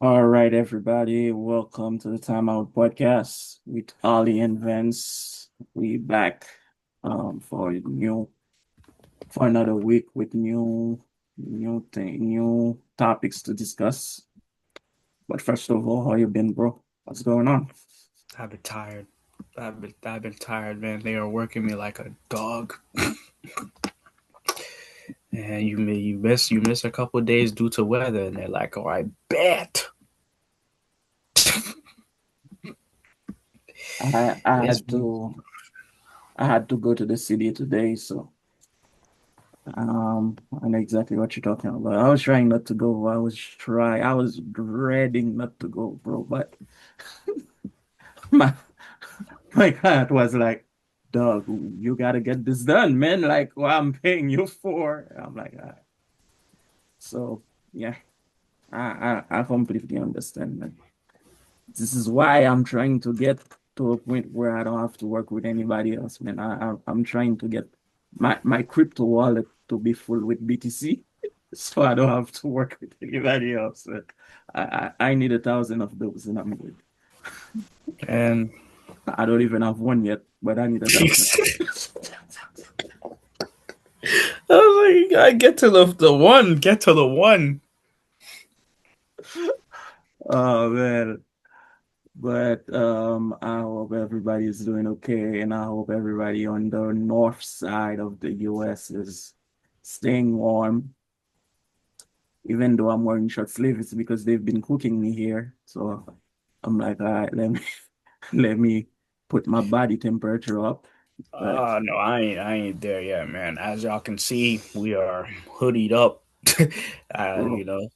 All right, everybody, welcome to the TimeOut Podcast with Oli and Vens. We back for another week with new topics to discuss. But first of all, how you been, bro? What's going on? I've been tired. I've been tired, man. They are working me like a dog. And you miss a couple of days due to weather, and they're like, "Oh, I bet." I I It's had to I had to go to the city today, so I know exactly what you're talking about. I was trying not to go. I was dreading not to go, bro, but my my client was like, "Dog, you gotta get this done, man. Like, what I'm paying you for." I'm like, "All right." So yeah, I completely understand, man. This is why I'm trying to get to a point where I don't have to work with anybody else, man. I'm trying to get my crypto wallet to be full with BTC, so I don't have to work with anybody else. I need 1,000 of those, and I'm good. and I don't even have one yet, but I need 1,000. I was like, "You gotta get to the one. Get to the one." Oh man. But I hope everybody is doing okay, and I hope everybody on the north side of the US is staying warm. Even though I'm wearing short sleeves, it's because they've been cooking me here. So I'm like, all right, let me let me put my body temperature up. But No, I ain't there yet, man. As y'all can see, we are hoodied up. bro, You know,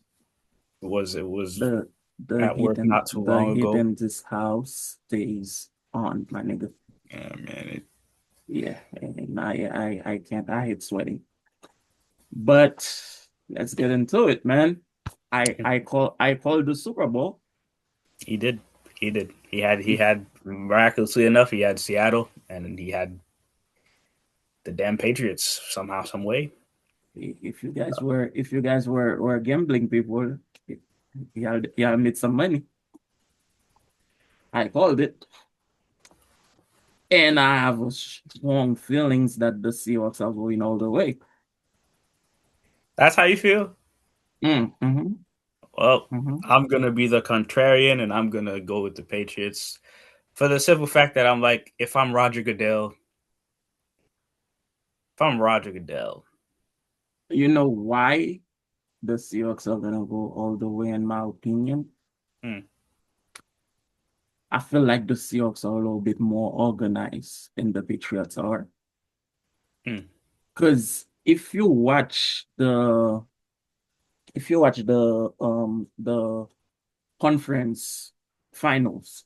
it was the at work not too the long heat ago. in this house stays on, my nigga. Yeah, man. Yeah, and I can't. I hate sweating. But let's get into it, man. I called the Super Bowl. He did. He did. He had miraculously enough, he had Seattle and he had the damn Patriots somehow, some way. If you guys were gambling people, y'all made some money. I called it, and I have a strong feelings that the Seahawks are going all the way. That's how you feel? Mm-hmm, Well, mm-hmm. I'm gonna be the contrarian and I'm gonna go with the Patriots for the simple fact that I'm like, if I'm Roger Goodell, You know why the Seahawks are gonna go all the way, in my opinion? hmm, I feel like the Seahawks are a little bit more organized than the Patriots are. hmm. Because if you watch the conference finals,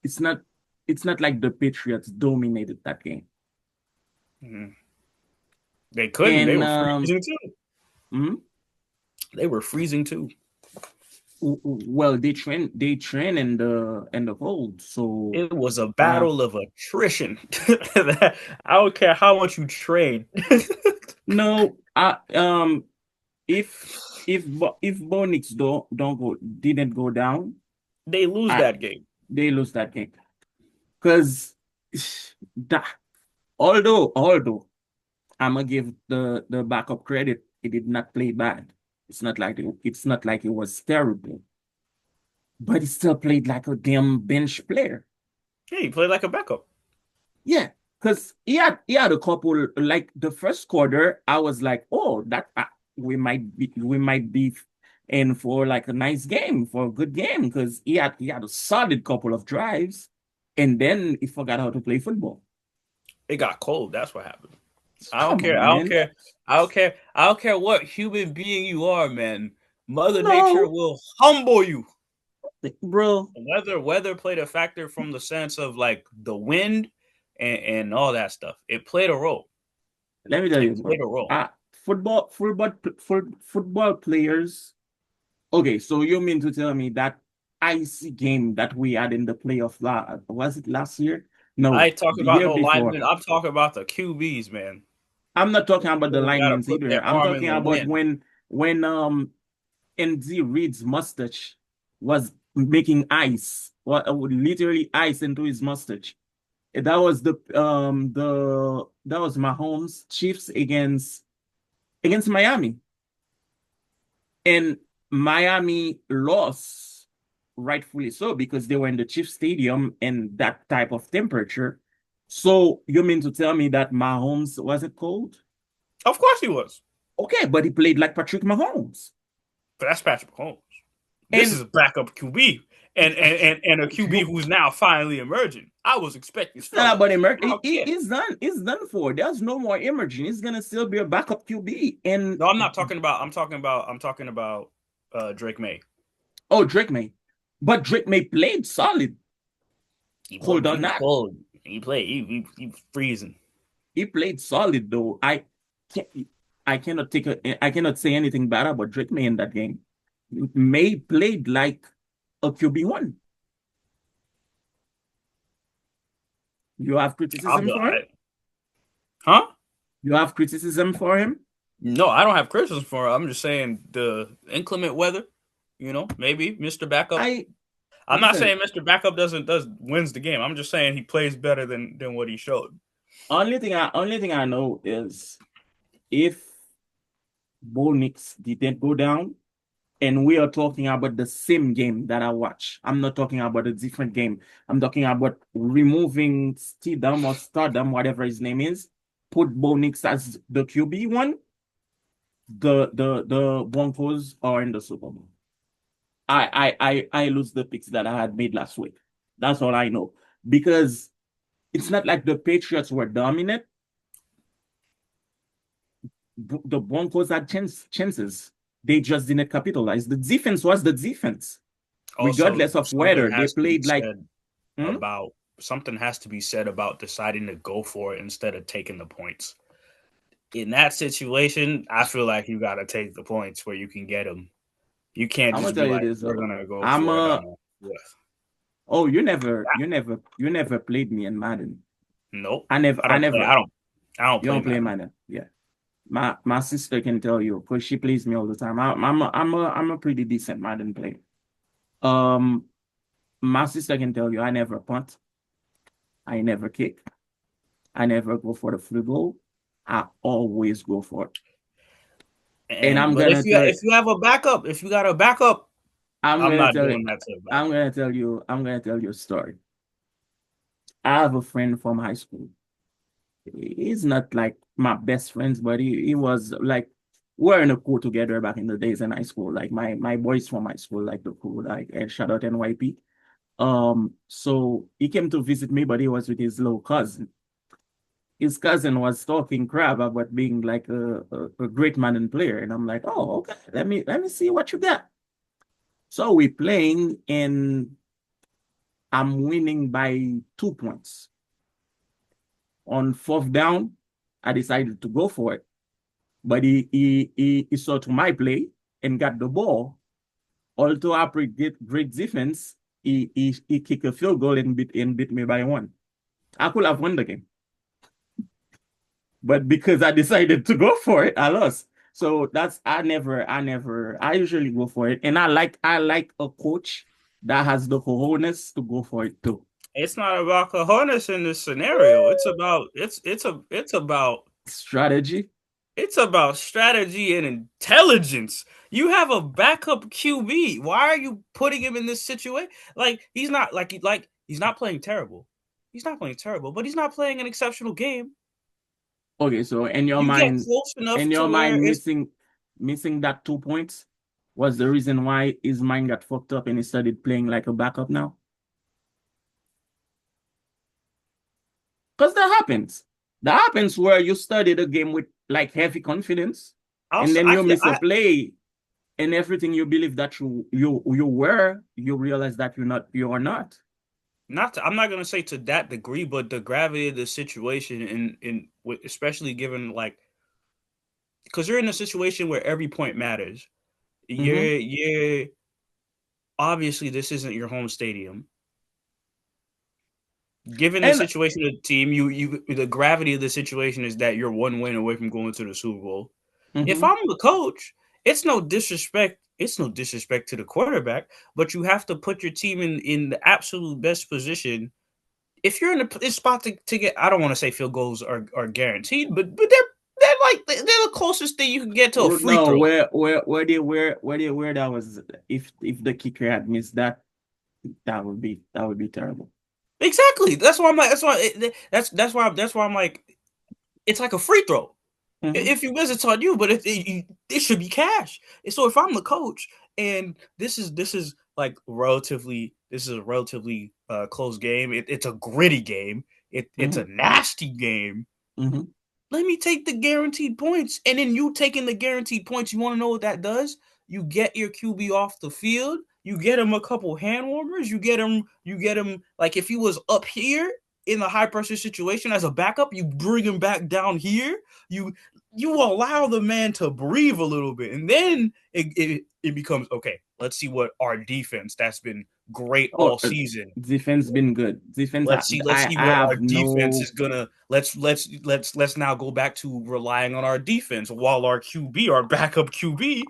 it's not it's not like the Patriots dominated that game. Hmm. They couldn't. They And were freezing too. mm, They were freezing too. well, they train in the cold, so It was a uh battle of attrition. I don't care how much you train. no if if Bonix don't go didn't go down, They lose I that game. they lose that game. Because that although I'm gonna give the backup credit, he did not play bad. It's not like it was terrible, but he still played like a damn bench player. Yeah, he played like a backup. Yeah, because he had a couple like the first quarter. I was like, oh, that we might be in for like a nice game, for a good game, because he had a solid couple of drives, and then he forgot how to play football. It got cold. That's what happened. I don't Come care. on, I don't man. care. I don't care. I don't care what human being you are, man. Mother Nature No, will humble you. bro. Weather played a factor from the sense of like the wind and all that stuff. It played a role. Let me tell you, It played bro. a role. Football players. Okay, so you mean to tell me that icy game that we had in the playoff was it last year? I No, ain't talking the about year no before. linemen. I'm talking about the QBs, man. I'm not talking about the People got to linemen put either. their I'm arm in talking the about wind. when Andy Reid's mustache was making ice, literally ice into his mustache. That was that was Mahomes Chiefs against Miami. And Miami lost, rightfully so, because they were in the Chiefs Stadium and that type of temperature. So you mean to tell me that Mahomes wasn't cold? Of course he was. Okay, but he played like Patrick Mahomes. But that's Patrick Mahomes. This is And a backup QB and a QB who's now finally emerging. I was expecting it's not struggle. about emerging. I don't care. He's done. He's done for. There's no more emerging. He's gonna still be a backup QB. And No, I'm not talking about. I'm talking about Drake May. oh, Drake May, but Drake May played solid. Hold He on, was that cold. He played. He was freezing. he played solid though. Can't. I cannot say anything bad about Drake May in that game. May played like a QB1. You have criticism for him? Huh? You have criticism for him? No, I don't have criticism for him. I'm just saying the inclement weather. Maybe Mr. Backup. I I'm not listen. saying Mr. Backup does wins the game. I'm just saying he plays better than what he showed. Only thing I know is if Bo Nix didn't go down, and we are talking about the same game that I watch. I'm not talking about a different game. I'm talking about removing Stidham or Stardom, whatever his name is, put Bo Nix as the QB1. The Broncos are in the Super Bowl. I lose the picks that I had made last week. That's all I know. Because it's not like the Patriots were dominant. The Broncos had chances. They just didn't capitalize. The defense was the defense, Also, regardless of something whether they has to be played like. said Hmm? about something has to be said about deciding to go for it instead of taking the points. In that situation, I feel like you got to take the points where you can get them. You can't I'm gonna just be tell you like, this we're though. gonna go I'm for it on a. a whiff. Oh, you never played me in Madden. Nope, I never, I I don't play. never. I don't You play don't play Madden. Madden. Yeah. My sister can tell you because she plays me all the time. I'm a pretty decent Madden player. Um, my sister can tell you I never punt, I never kick, I never go for the field goal. I always go for it. And And but if you have a backup, if you got a backup, I'm I'm gonna not tell you, doing that to a backup. I'm gonna tell you a story. I have a friend from high school. He's not like my best friends, but he was like we're in a crew together back in the days in high school. Like my boys from high school, like the crew, like shout out NYP. So he came to visit me, but he was with his little cousin. His cousin was talking crap about being like a great Madden player, and I'm like, oh, okay, let me see what you got. So we playing, and I'm winning by 2 points. On fourth down, I decided to go for it, but he saw to my play and got the ball. Although I played great defense, he kicked a field goal and beat me by one. I could have won the game, but because I decided to go for it, I lost. So that's I usually go for it, and I like a coach that has the cojones to go for it too. It's not about cojones in this scenario. Strategy. It's about strategy and intelligence. You have a backup QB. Why are you putting him in this situation? Like he's not playing terrible. He's not playing terrible, but he's not playing an exceptional game. Okay, so You get close enough in to your where mind, it's missing that 2 points was the reason why his mind got fucked up and he started playing like a backup now. Because that happens. That happens where you study the game with like heavy confidence, and also then I you feel miss a play, and everything you believe that you were, you realize that you are not. I'm not gonna say to that degree, but the gravity of the situation especially given like because you're in a situation where every point matters. Mm-hmm. You're obviously this isn't your home stadium. Given the And situation of the team, the gravity of the situation is that you're one win away from going to the Super Bowl. If mm-hmm. I'm the coach, it's no disrespect it's no disrespect to the quarterback, but you have to put your team in the absolute best position. If you're in a spot to get, I don't want to say field goals are guaranteed, but they're the closest thing you can get to a free No, throw. where that was, if the kicker had missed that, that would be terrible. Exactly. That's why I'm like. That's why I'm like. It's like a free throw. Hmm. If you miss, it's on you, but it should be cash. And so if I'm the coach, and this is like relatively this is a relatively close game. It's a gritty game. It's a Hmm. nasty game. Hmm. Let me take the guaranteed points. And then you taking the guaranteed points, you want to know what that does? You get your QB off the field. You get him a couple hand warmers. You get him like if he was up here in a high pressure situation as a backup, you bring him back down here. You you allow the man to breathe a little bit. And then it becomes okay, let's see what our defense that's been great Oh, all season. defense been good. Defense, Let's see I what our have defense no. is gonna. Let's now go back to relying on our defense while our QB, our backup QB,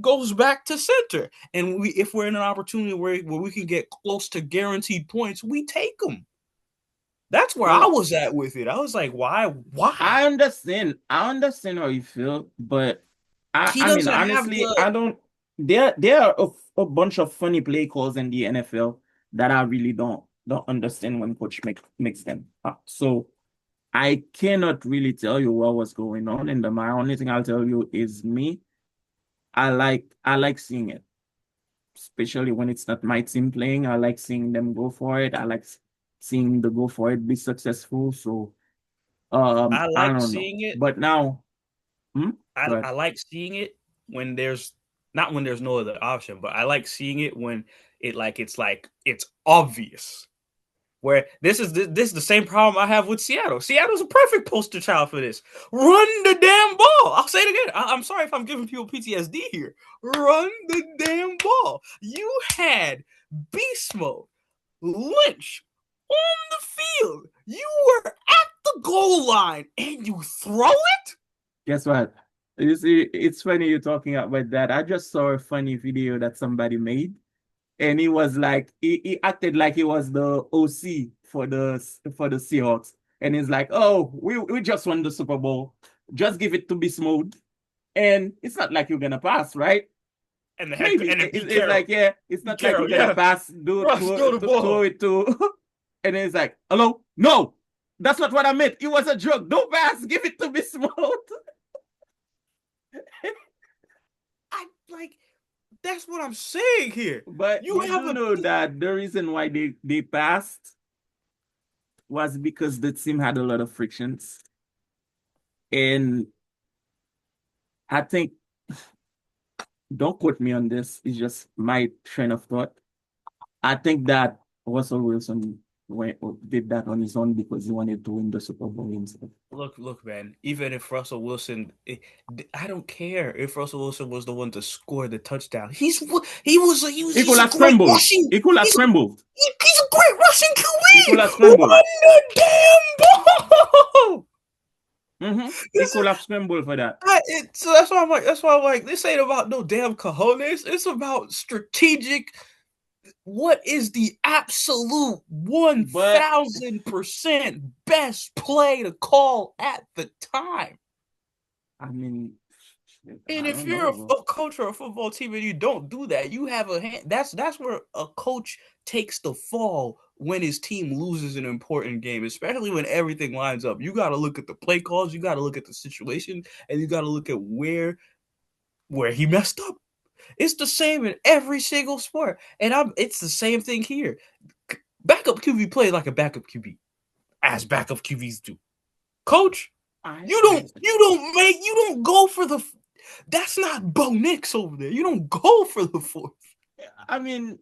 goes back to center. And if we're in an opportunity where we can get close to guaranteed points, we take them. That's where I Well, was at with it. I was like, why? Why? I understand how you feel, but He I mean, doesn't have honestly, the. I don't. There are a bunch of funny play calls in the NFL that I really don't understand when coach makes them. So I cannot really tell you what was going on, and my only thing I'll tell you is me. I like seeing it, especially when it's not my team playing. I like seeing them go for it. I like seeing the go for it be successful. So I I like don't know. seeing it. But now, hmm? I But like seeing it when there's not when there's no other option, but I like seeing it when it's obvious. Where this is the same problem I have with Seattle. Seattle's a perfect poster child for this. Run the damn ball. I'll say it again. I'm sorry if I'm giving people PTSD here. Run the damn ball. You had beast mode, Lynch on the field. You were at the goal line and you throw it. guess what? You see, it's funny you're talking about that. I just saw a funny video that somebody made, and he was like, he acted like he was the OC for the Seahawks, and he's like, "Oh, we just won the Super Bowl. Just give it to Beast Mode, and it's not like you're gonna pass, right? And the head Maybe and then Pete it's Carroll. like, yeah, it's Pete not like you're Carroll, gonna yeah. pass, do Rush, throw the throw ball. it to, and then it's like, hello, no, that's not what I meant. It was a joke. Don't pass. Give it to Beast Mode." I like that's what I'm saying here. But You you have do a know that the reason why they passed was because the team had a lot of frictions. And I think, don't quote me on this, it's just my train of thought. I think that Russell Wilson did that on his own because he wanted to win the Super Bowl himself. look, man. Even if Russell Wilson, I don't care if Russell Wilson was the one to score the touchdown. He could he's a have great scrambled. rushing. He could have He's a scrambled. he's a great rushing He could QB. have scrambled. Run the damn ball. He This could is have scrambled for that. so that's why I'm like this ain't about no damn cojones. It's about strategic. What is the absolute But 1000% best play to call at the time? I mean, And I if don't know, you're bro. a coach or a football team and you don't do that, you have a hand. That's where a coach takes the fall when his team loses an important game, especially when everything lines up. You got to look at the play calls, you got to look at the situation, and you got to look at where he messed up. It's the same in every single sport, and it's the same thing here. Backup QB play like a backup QB, as backup QBs do. Coach, I you don't go for the. That's not Bo Nix over there. You don't go for the fourth. I mean,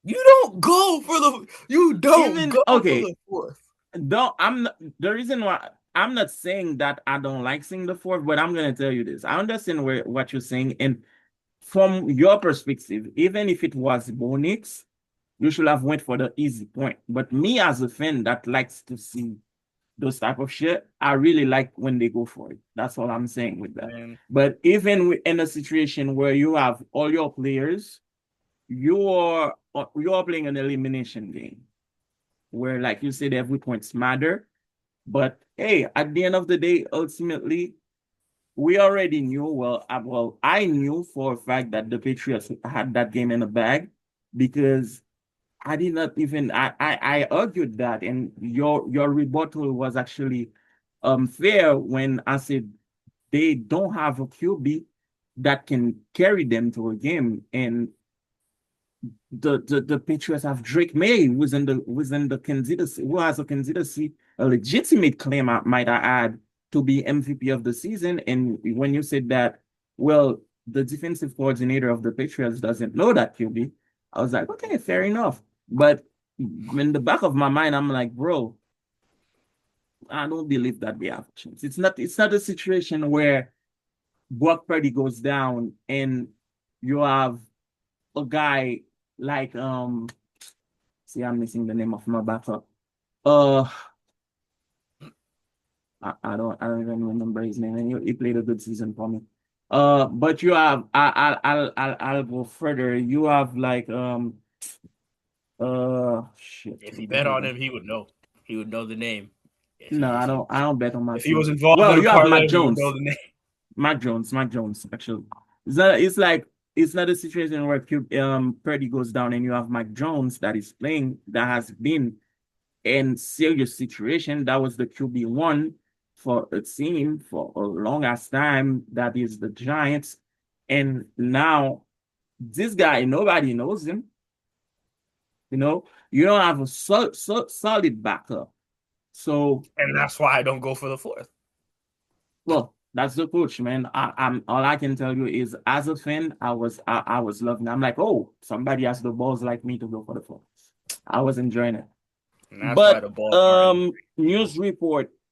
You don't go for the. You don't even go for okay. the fourth. Don't I'm not, the reason why I'm not saying that I don't like seeing the fourth, but I'm gonna tell you this. I understand what you're saying, and from your perspective, even if it was Bonix, you should have went for the easy point. But me as a fan that likes to see those type of shit, I really like when they go for it. That's all I'm saying with that. Man, But even in a situation where you have all your players, you are playing an elimination game where, like you said, every points matter. But hey, at the end of the day, ultimately, we already knew. Well, I knew for a fact that the Patriots had that game in the bag because I did not even I argued that, and your rebuttal was actually fair when I said they don't have a QB that can carry them to a game, and the Patriots have Drake May, who's in the candidacy, who has a candidacy, a legitimate claim, might I add, to be MVP of the season. And when you said that, well, the defensive coordinator of the Patriots doesn't know that QB, I was like, okay, fair enough. But in the back of my mind, I'm like, bro, I don't believe that we have a chance. It's not a situation where Brock Purdy goes down and you have a guy like see, I'm missing the name of my backup. Uh, I don't even remember his name, and he played a good season for me. But you have I'll go further. You have like shit. if he bet on him, he would know. He would know the name. No, I don't bet on my If he team. was involved Well, in a you have Mac parlay, he would know Jones. the name. Mac Jones, actually. It's like it's not a situation where Purdy goes down and you have Mac Jones that is playing, that has been in serious situation. That was the QB1 for a team for a long ass time. That is the Giants. And now this guy, nobody knows him. You don't have a solid backup. So, And that's why I don't go for the fourth. well, that's the coach, man. I'm all I can tell you is, as a fan, I was loving it. I'm like, oh, somebody has the balls like me to go for the fourth. I was enjoying it. And that's why But the balls aren't in people.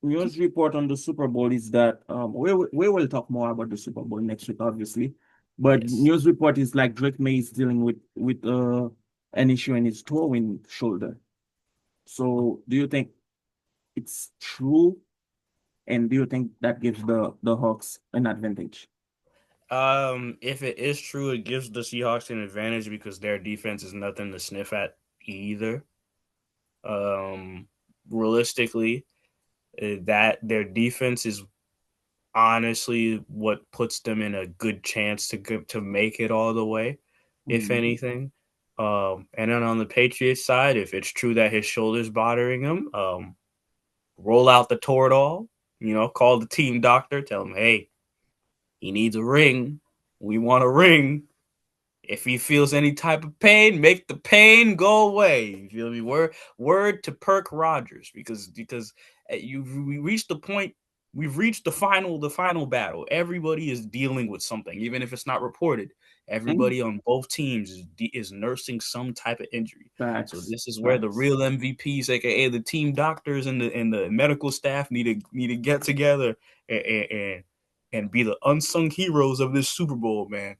news report on the Super Bowl is that we will talk more about the Super Bowl next week, obviously. But Yes. news report is like Drake May is dealing with an issue in his throwing shoulder. So do you think it's true? And do you think that gives the Hawks an advantage? If it is true, it gives the Seahawks an advantage because their defense is nothing to sniff at either. Um, Realistically, that their defense is honestly what puts them in a good chance to make it all the way, if Mhm. anything. And then on the Patriots side, if it's true that his shoulder's bothering him, roll out the Toradol. Call the team doctor, tell him, hey, he needs a ring. We want a ring. If he feels any type of pain, make the pain go away. You feel me? Word to Perk Rogers because we reached the point. We've reached the final battle. Everybody is dealing with something, even if it's not reported. Mhm. Everybody on both teams is nursing some type of injury. So Facts, this is where the facts. real MVPs, aka the team doctors and the medical staff, need to get together and and be the unsung heroes of this Super Bowl, man,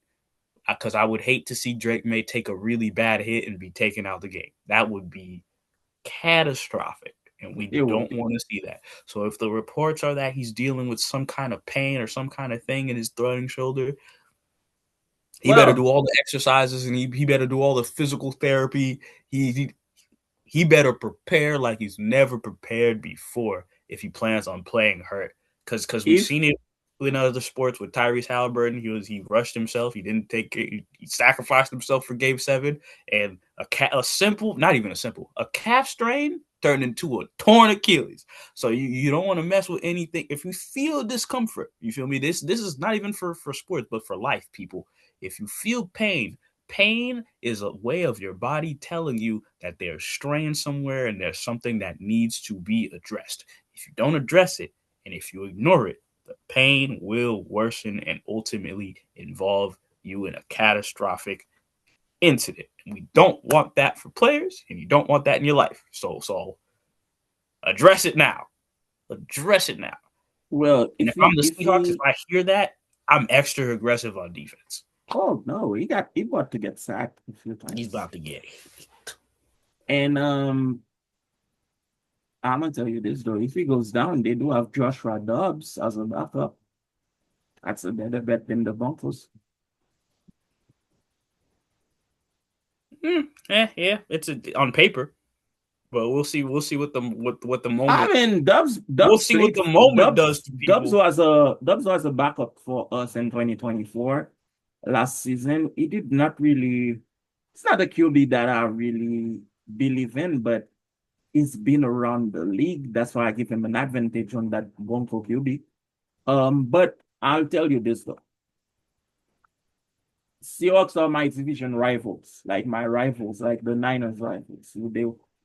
because I would hate to see Drake May take a really bad hit and be taken out of the game. That would be catastrophic, and we It don't would. want to see that. So if the reports are that he's dealing with some kind of pain or some kind of thing in his throwing shoulder, he better do Well, all the exercises and he better do all the physical therapy. He better prepare like he's never prepared before if he plans on playing hurt. Because we've if seen it in other sports with Tyrese Halliburton. He rushed himself. He didn't take it. He sacrificed himself for Game 7, and a simple, not even a simple, a calf strain turned into a torn Achilles. So you don't want to mess with anything. If you feel discomfort, you feel me. This is not even for sports, but for life, people. If you feel pain, pain is a way of your body telling you that there's strain somewhere and there's something that needs to be addressed. If you don't address it and if you ignore it, the pain will worsen and ultimately involve you in a catastrophic incident. We don't want that for players, and you don't want that in your life. So address it now. Address it now. well, And if if I'm he the if Seahawks, if he I hear that, I'm extra aggressive on defense. oh no, he about to get sacked a few He's times. about to get And I'm gonna tell you this though. If he goes down, they do have Joshua Dobbs as a backup. That's a better bet than the Broncos. Yeah, it's on paper, but we'll see. We'll see what the I moment. mean, Dubs We'll Dubs see what played the moment does Dubs to Dubs people. was a Dubs was a backup for us in 2024 last season. He did not really. It's not a QB that I really believe in, but he's been around the league. That's why I give him an advantage on that Bronco QB. But I'll tell you this though. Seahawks are my division rivals, like my rivals, like the Niners rivals.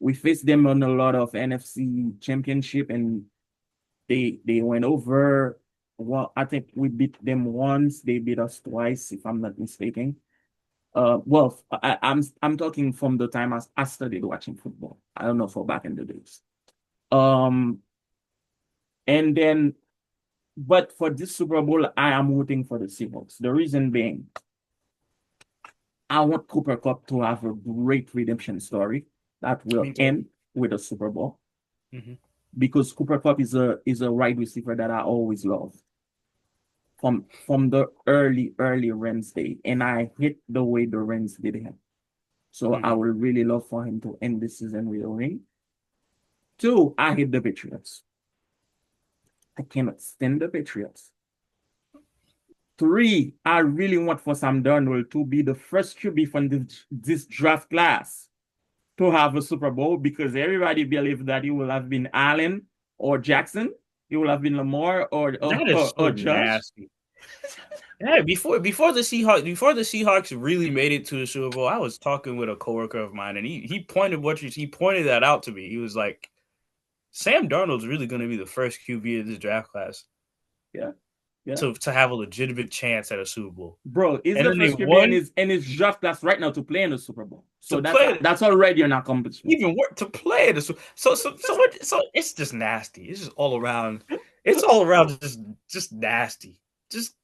We faced them on a lot of NFC championship, and they went over. Well, I think we beat them once. They beat us twice, if I'm not mistaken. Well, I'm talking from the time I started watching football. I don't know for back in the days. Um, and then, but for this Super Bowl, I am rooting for the Seahawks. The reason being, I want Cooper Cup to have a great redemption story that will Me too. end with a Super Bowl Hmm. because Cooper Cup is a wide receiver that I always love from the early Rams day, and I hate the way the Rams did him. So I Hmm. would really love for him to end this season with a ring. Two, I hate the Patriots. I cannot stand the Patriots. Three, I really want for Sam Darnold to be the first QB from this draft class to have a Super Bowl because everybody believes that he will have been Allen or Jackson. He will have been Lamar or, That is or, so or Josh. nasty. Yeah, before the Seahawks really made it to the Super Bowl, I was talking with a coworker of mine, and he pointed that out to me. He was like, Sam Darnold's really going to be the first QB of this draft class Yeah, yeah. to have a legitimate chance at a Super Bowl, Bro, he's and the then they first QB in won his draft class right now to play in the Super Bowl. to So that's play that's already an accomplishment. even work to play the Super. So it's just nasty. It's just all around. It's all around just nasty. Just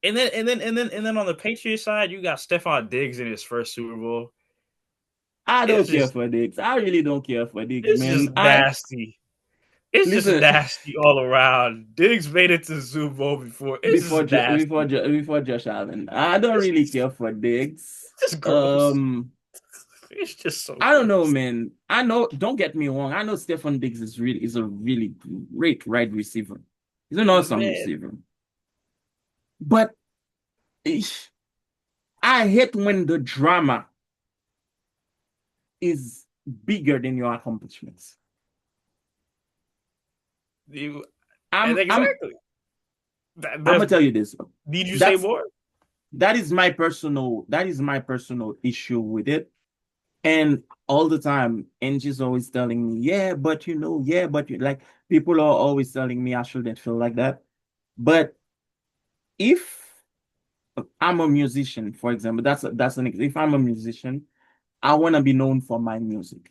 and then on the Patriots side, you got Stephon Diggs in his first Super Bowl. I don't It's care just for Diggs. I really don't care for Diggs, it's man. just I nasty. It's just listen nasty all around. Diggs made it to the Super Bowl before. It's before just Jo- before nasty. Jo- before Josh Allen. I don't It's really just, care for Diggs. it's just gross. Um, It's just so I don't know, gross. man. I know. Don't get me wrong. I know Stephon Diggs is a really great wide receiver. He's an awesome Man, receiver. But ish, I hate when the drama is bigger than your accomplishments. you, and I'm exactly. I'm gonna tell you this. Need you say That's more? that is my personal issue with it. And all the time, Angie's always telling me, yeah, but yeah, but you like people are always telling me I shouldn't feel like that. But if I'm a musician, for example, if I'm a musician, I want to be known for my music.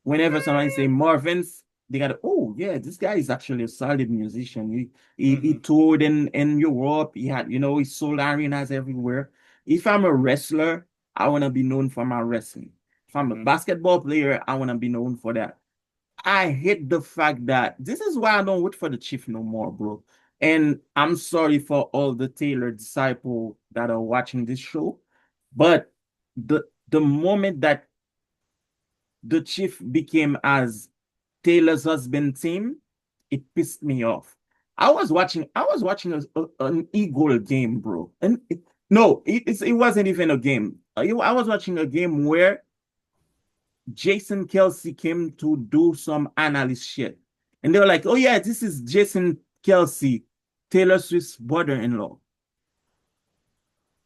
Whenever somebody say Marvin's, they got, oh yeah, this guy is actually a solid musician. He Mm-hmm. toured in Europe. He had, he sold arenas everywhere. If I'm a wrestler, I want to be known for my wrestling. If I'm a Mm-hmm. basketball player, I want to be known for that. I hate the fact that this is why I don't root for the Chief no more, bro. And I'm sorry for all the Taylor disciple that are watching this show, but the moment that the Chief became as Taylor's husband team, it pissed me off. I was watching an Eagle game, bro. And no, it wasn't even a game. I was watching a game where Jason Kelsey came to do some analyst shit. And they were like, oh yeah, this is Jason Kelsey, Taylor Swift's brother-in-law.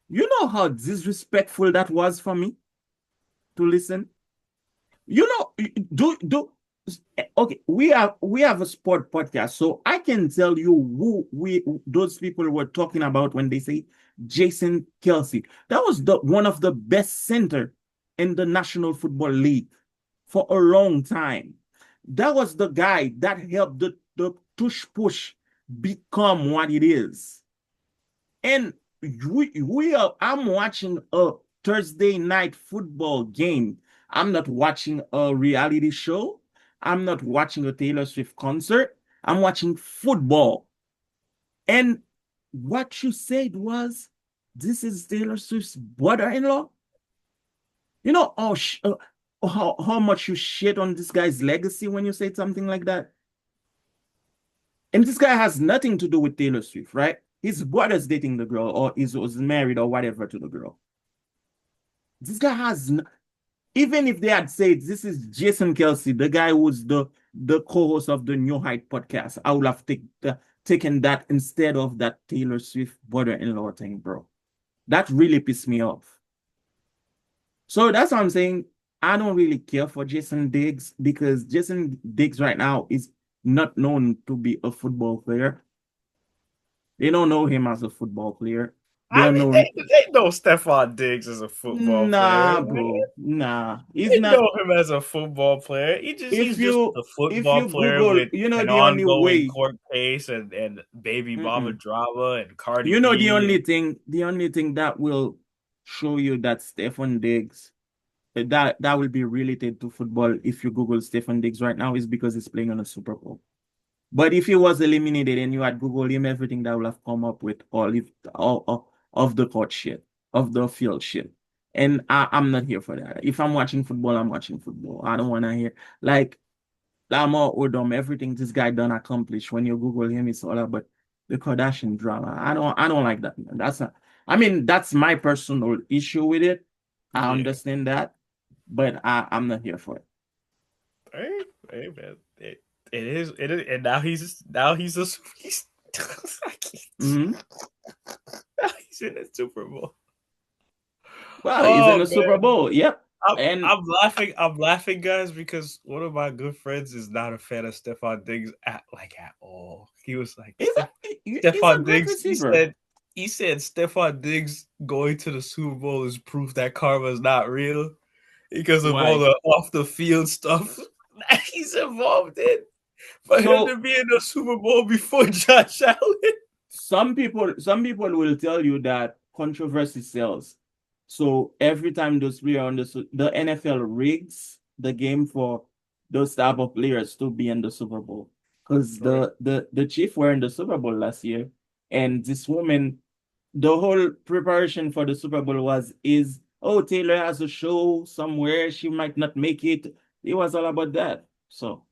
You know how disrespectful that was for me to listen? You know, do okay, we have a sport podcast, so I can tell you who we those people were talking about when they say Jason Kelsey. That was the one of the best center in the National Football League for a long time. That was the guy that helped the tush push become what it is. And I'm watching a Thursday night football game. I'm not watching a reality show. I'm not watching a Taylor Swift concert. I'm watching football. And what you said was, this is Taylor Swift's brother-in-law. You know how much you shit on this guy's legacy when you say something like that. And this guy has nothing to do with Taylor Swift, right? His brother's dating the girl, or was married or whatever to the girl. This guy has even if they had said this is Jason Kelsey, the guy who's the co-host of the New Height podcast, I would have taken that instead of that Taylor Swift brother-in-law thing, bro. That really pissed me off. So that's what I'm saying. I don't really care for Jason Diggs because Jason Diggs right now is not known to be a football player. They don't know him as a football player. They I don't mean, know. they know Stephon Diggs is a football player. Nah, bro. Nah, he's They not. know him as a football player. If He's just you a if football you player Google, with an the only ongoing way. court case and baby mama Mm-mm. drama and Cardi The B. only thing, that will show you that Stefan Diggs, that will be related to football if you Google Stefan Diggs right now is because he's playing on a Super Bowl. But if he was eliminated and you had Google him, everything that will have come up with all of the court shit, of the field shit. And I'm not here for that. If I'm watching football, I'm watching football. I don't want to hear like Lamar Odom, everything this guy done accomplished. When you Google him, it's all about the Kardashian drama. I don't like that, man. I mean, that's my personal issue with it. I Yeah. understand that, but I'm not here for it. Hey man. It is and now he's a he's Hmm. now he's in the Super Bowl. Well, he's in Oh the Super man. Bowl. Yep. I'm And I'm laughing. I'm laughing, guys, because one of my good friends is not a fan of Stephon Diggs at all. He was like he's a Stephon great Diggs. receiver. He said Stephon Diggs going to the Super Bowl is proof that karma is not real because of all Why? the off the field stuff that he's involved in. For him to So be in the Super Bowl before Josh Allen. some people will tell you that controversy sells. So every time those players on the NFL rigs the game for those type of players to be in the Super Bowl. Because Okay. the Chiefs were in the Super Bowl last year, and this woman, the whole preparation for the Super Bowl is oh, Taylor has a show somewhere, she might not make it. It was all about that. So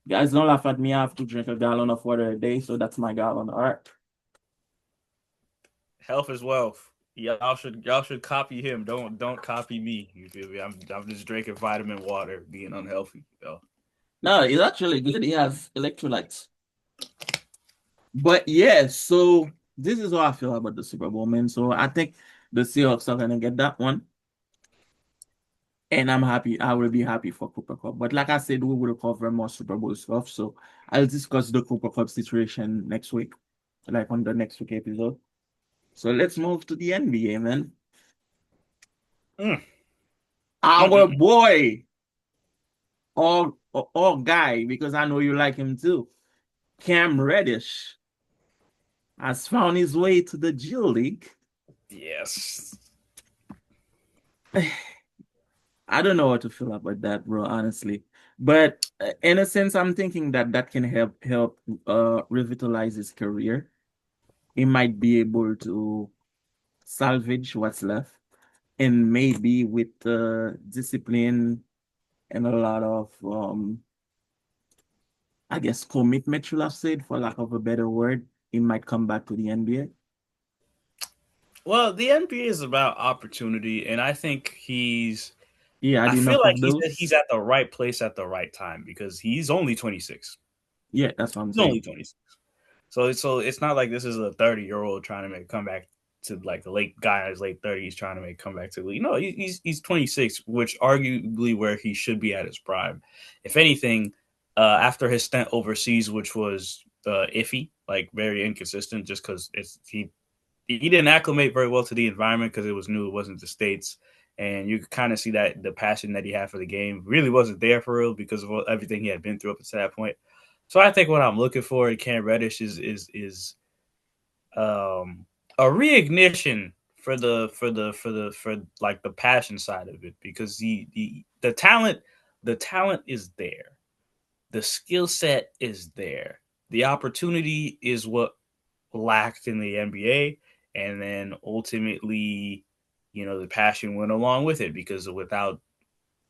guys, don't laugh at me. I have to drink a gallon of water a day, so that's my gallon. All right. Health is wealth. Y'all should copy him. Don't copy me. You feel me? I'm just drinking vitamin water, being unhealthy. Yo. No, it's actually good. He has electrolytes. But yeah, so this is how I feel about the Super Bowl, man. So I think the Seahawks are gonna get that one. And I'm happy. I will be happy for Cooper Cup. But like I said, we will cover more Super Bowl stuff. So I'll discuss the Cooper Cup situation next week, like on the next week episode. So let's move to the NBA, man. Mm, Our mm. boy, or guy, because I know you like him too. Cam Reddish has found his way to the G League. Yes. I don't know what to feel about that, bro, honestly. But in a sense, I'm thinking that that can help revitalize his career. He might be able to salvage what's left, and maybe with discipline and a lot of I guess commitment, should have said, for lack of a better word, he might come back to the NBA. Well, the NBA is about opportunity, and I think he's. He had I feel enough like of he's those. at the right place at the right time because he's only 26. Yeah, that's what I'm He's only saying. 26. So it's not like this is a 30-year-old trying to make a comeback to like a late guy in his late 30s trying to make a comeback to the league. No, he's 26, which arguably where he should be at his prime. If anything, after his stint overseas, which was iffy, like very inconsistent, just because he didn't acclimate very well to the environment because it was new, it wasn't the states, and you could kind of see that the passion that he had for the game really wasn't there for real because of everything he had been through up to that point. So I think what I'm looking for in Cam Reddish is um, a reignition for like the passion side of it because the talent The talent is there. The skill set is there. The opportunity is what lacked in the NBA, and then ultimately, the passion went along with it because without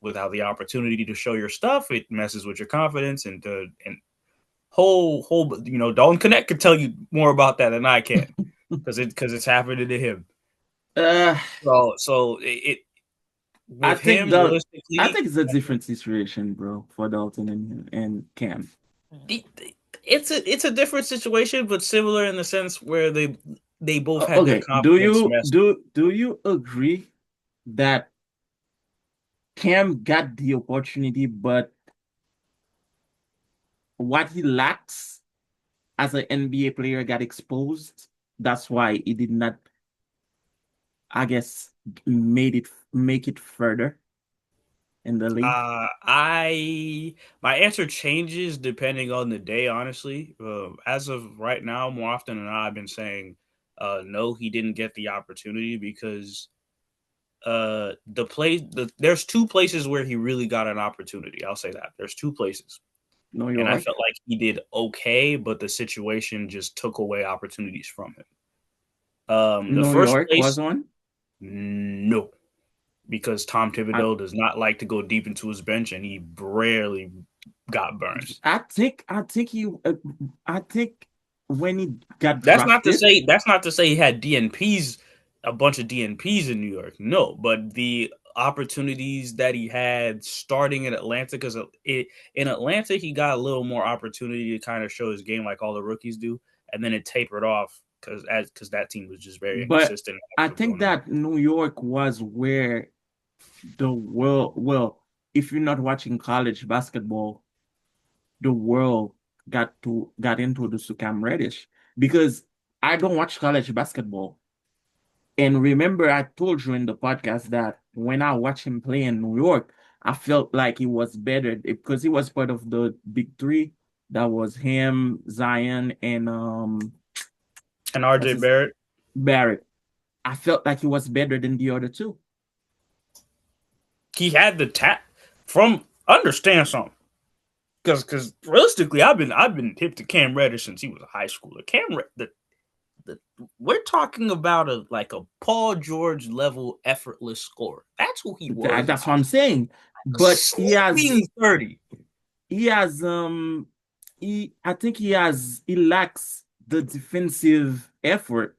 the opportunity to show your stuff, it messes with your confidence and Dalton Connect could tell you more about that than I can because it's happening to him. Uh, So I with think him the I realistically, think it's a different situation, bro, for Dalton and Cam. it's a different situation, but similar in the sense where they both had their Okay, do confidence you messed. do you agree that Cam got the opportunity, but what he lacks as an NBA player got exposed? That's why he did not, I guess, make it further in the league. I My answer changes depending on the day. Honestly, as of right now, more often than not, I've been saying, no, he didn't get the opportunity because there's two places where he really got an opportunity. I'll say that there's two places, New and I York. felt like he did okay, but the situation just took away opportunities from him. The New first York place, was one. no, because Tom I Thibodeau does not like to go deep into his bench, and he rarely got burns. I think when he got That's not to drafted, say he had DNPs, a bunch of DNPs in New York. No, but the opportunities that he had starting in Atlanta, because in Atlanta he got a little more opportunity to kind of show his game like all the rookies do, and then it tapered off because that team was just very but inconsistent and I had to go think on a run. that New York was where the world, well, if you're not watching college basketball, the world got introduced to Cam Reddish because I don't watch college basketball. And remember, I told you in the podcast that when I watched him play in New York, I felt like he was better because he was part of the big three. That was him, Zion, and And what's RJ his Barrett, Barrett. I felt like he was better than the other two. he had the tap from understand something. Because realistically, I've been hip to Cam Reddish since he was a high schooler. The we're talking about a Paul George level effortless scorer. That's who he was in That's high what I'm school. saying. But Sleeping 30. he has I think he lacks the defensive effort.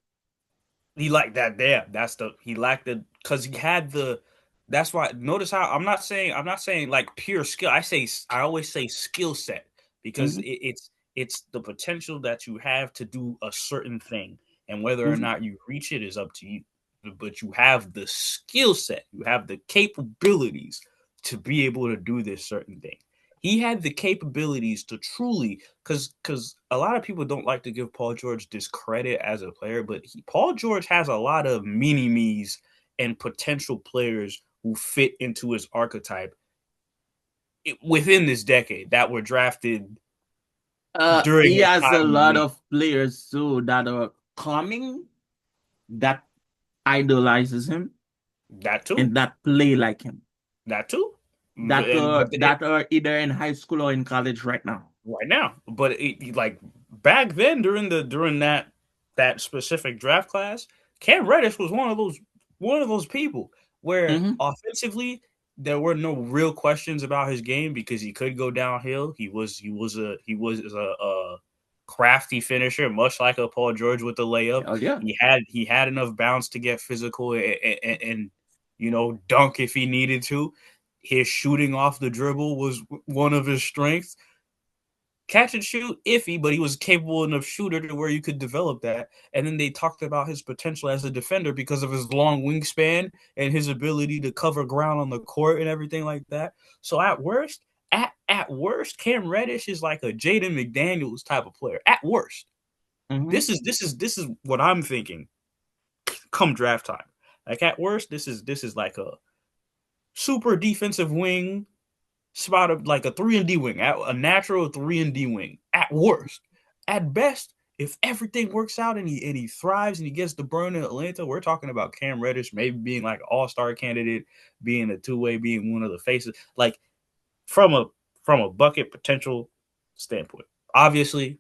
He liked that there. That's the he lacked the because he had the. That's why. Notice how I'm not saying like pure skill. I always say skill set because Mhm, it's the potential that you have to do a certain thing, and whether or mhm. not you reach it is up to you. But you have the skill set. You have the capabilities to be able to do this certain thing. He had the capabilities to truly because a lot of people don't like to give Paul George discredit as a player, but Paul George has a lot of mini me's and potential players who fit into his archetype within this decade that were drafted during He his has a time in the lot league. of players too that are coming that idolizes him That too, and that play like him. that too, but That are either in high school or in college right now. right now. But like back then during that specific draft class, Cam Reddish was one of those people where Hmm. offensively there were no real questions about his game because he could go downhill. He was a crafty finisher, much like a Paul George with the layup. Oh yeah. He had enough bounce to get physical and dunk if he needed to. His shooting off the dribble was one of his strengths. Catch and shoot, iffy, but he was capable enough shooter to where you could develop that. And then they talked about his potential as a defender because of his long wingspan and his ability to cover ground on the court and everything like that. So at worst, Cam Reddish is like a Jaden McDaniels type of player. At worst, Hmm. this is what I'm thinking. Come draft time, like at worst, this is like a super defensive wing spot of like a 3-and-D wing, a natural 3-and-D wing at worst. At best, if everything works out and he thrives and he gets the burn in Atlanta, we're talking about Cam Reddish maybe being like an all-star candidate, being a two-way, being one of the faces. Like from a bucket potential standpoint. Obviously,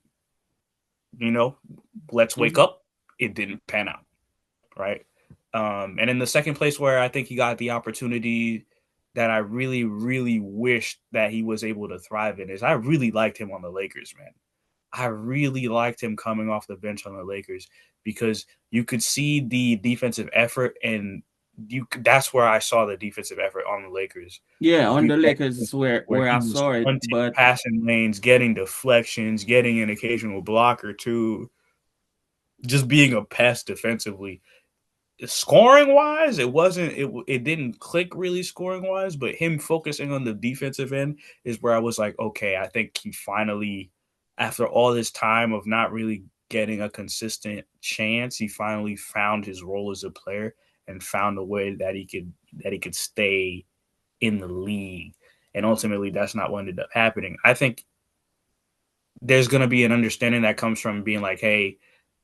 let's wake Mhm. up. It didn't pan out, right? And in the second place where I think he got the opportunity that I really, really wished that he was able to thrive in is I really liked him on the Lakers, man. I really liked him coming off the bench on the Lakers because you could see the defensive effort, and that's where I saw the defensive effort on the Lakers. Yeah, on We the Lakers is where where I he was saw it, hunting but passing lanes, getting deflections, getting an occasional block or two, just being a pest defensively. Scoring wise, it didn't click really scoring wise, but him focusing on the defensive end is where I was like, okay, I think he finally, after all this time of not really getting a consistent chance, he finally found his role as a player and found a way that he could stay in the league. And ultimately, that's not what ended up happening. I think there's going to be an understanding that comes from being like, hey,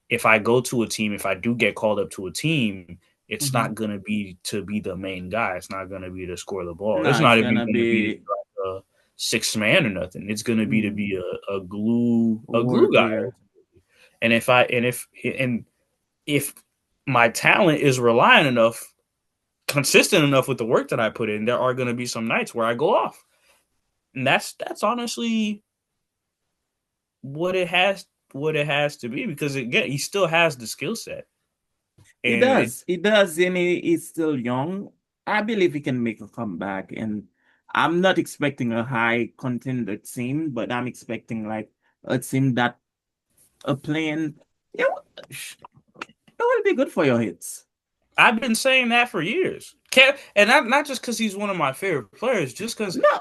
if I go to a team, if I do get called up to a team, it's mhm. not going to be to be the main guy. It's not going to be to score the ball. It's No, not it's even gonna going to be to be be like a sixth man or nothing. It's going to be mm, a glue role guy. player. And if my talent is reliant enough, consistent enough with the work that I put in, there are going to be some nights where I go off, and that's honestly what it has to be because again, he still has the skill set, He and it does. He does, and he's still young. I believe he can make a comeback, and I'm not expecting a high contender team, but I'm expecting like a team that are playing. Yeah, it will be good for your hits. I've been saying that for years. And not just because he's one of my favorite players, just because No,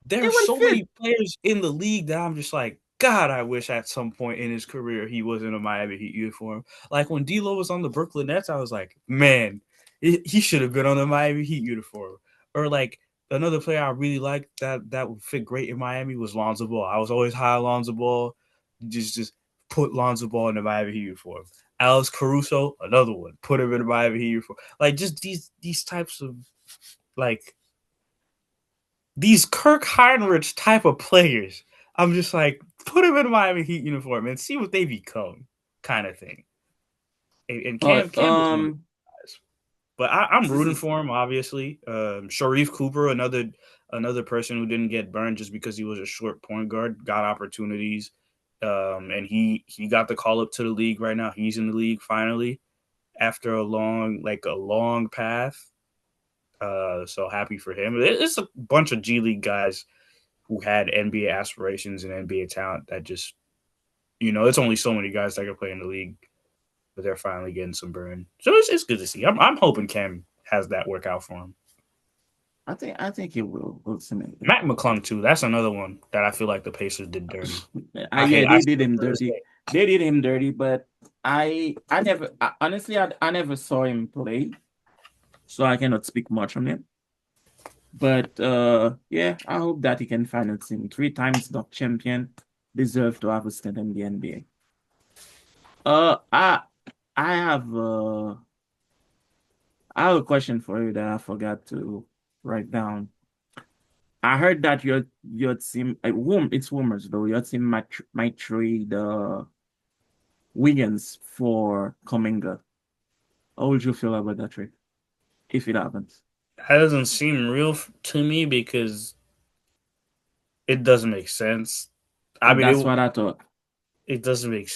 there he are will so many fit. players in the league that I'm just like, God, I wish at some point in his career he was in a Miami Heat uniform. Like when D'Lo was on the Brooklyn Nets, I was like, man, he should have been on the Miami Heat uniform. Or like another player I really liked that would fit great in Miami was Lonzo Ball. I was always high on Lonzo Ball. Just put Lonzo Ball in the Miami Heat uniform. Alex Caruso, another one. Put him in Miami Heat for like just these types of like these Kirk Heinrich type of players. I'm just like put him in Miami Heat uniform and see what they become, kind of thing. And But Cam is one of the guys, but I'm this rooting is for him. Obviously, Sharif Cooper, another person who didn't get burned just because he was a short point guard, got opportunities, and he got the call up to the league right now. He's in the league finally after a long path. So happy for him. It's a bunch of G League guys who had NBA aspirations and NBA talent that just it's only so many guys that can play in the league, but they're finally getting some burn. So it's good to see. I'm hoping Cam has that work out for him. I think he will ultimately. Mac McClung too. That's another one that I feel like the Pacers did dirty. Yeah, I they did still him to this dirty. day. They did him dirty, but honestly I never saw him play, so I cannot speak much on him. But yeah, I hope that he can find a team. Three times the champion, deserve to have a stint in the NBA. Uh, I I have uh I have a question for you that I forgot to write down. I heard that your team, it's rumors though. Your team might trade Wiggins for Kuminga. How would you feel about that trade if it happens? That doesn't seem real to me because it doesn't make sense. I mean, That's what I thought. it doesn't make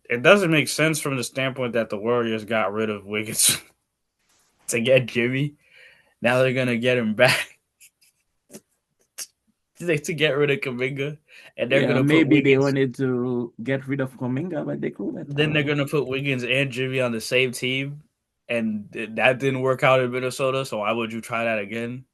it doesn't make sense from the standpoint that the Warriors got rid of Wiggins to get Jimmy. Now they're gonna get him back to get rid of Kaminga, and they're Yeah, gonna put maybe they Wiggins. wanted to get rid of Kuminga, but they couldn't. I Then don't they're know. gonna put Wiggins and Jimmy on the same team, and that didn't work out in Minnesota. So why would you try that again?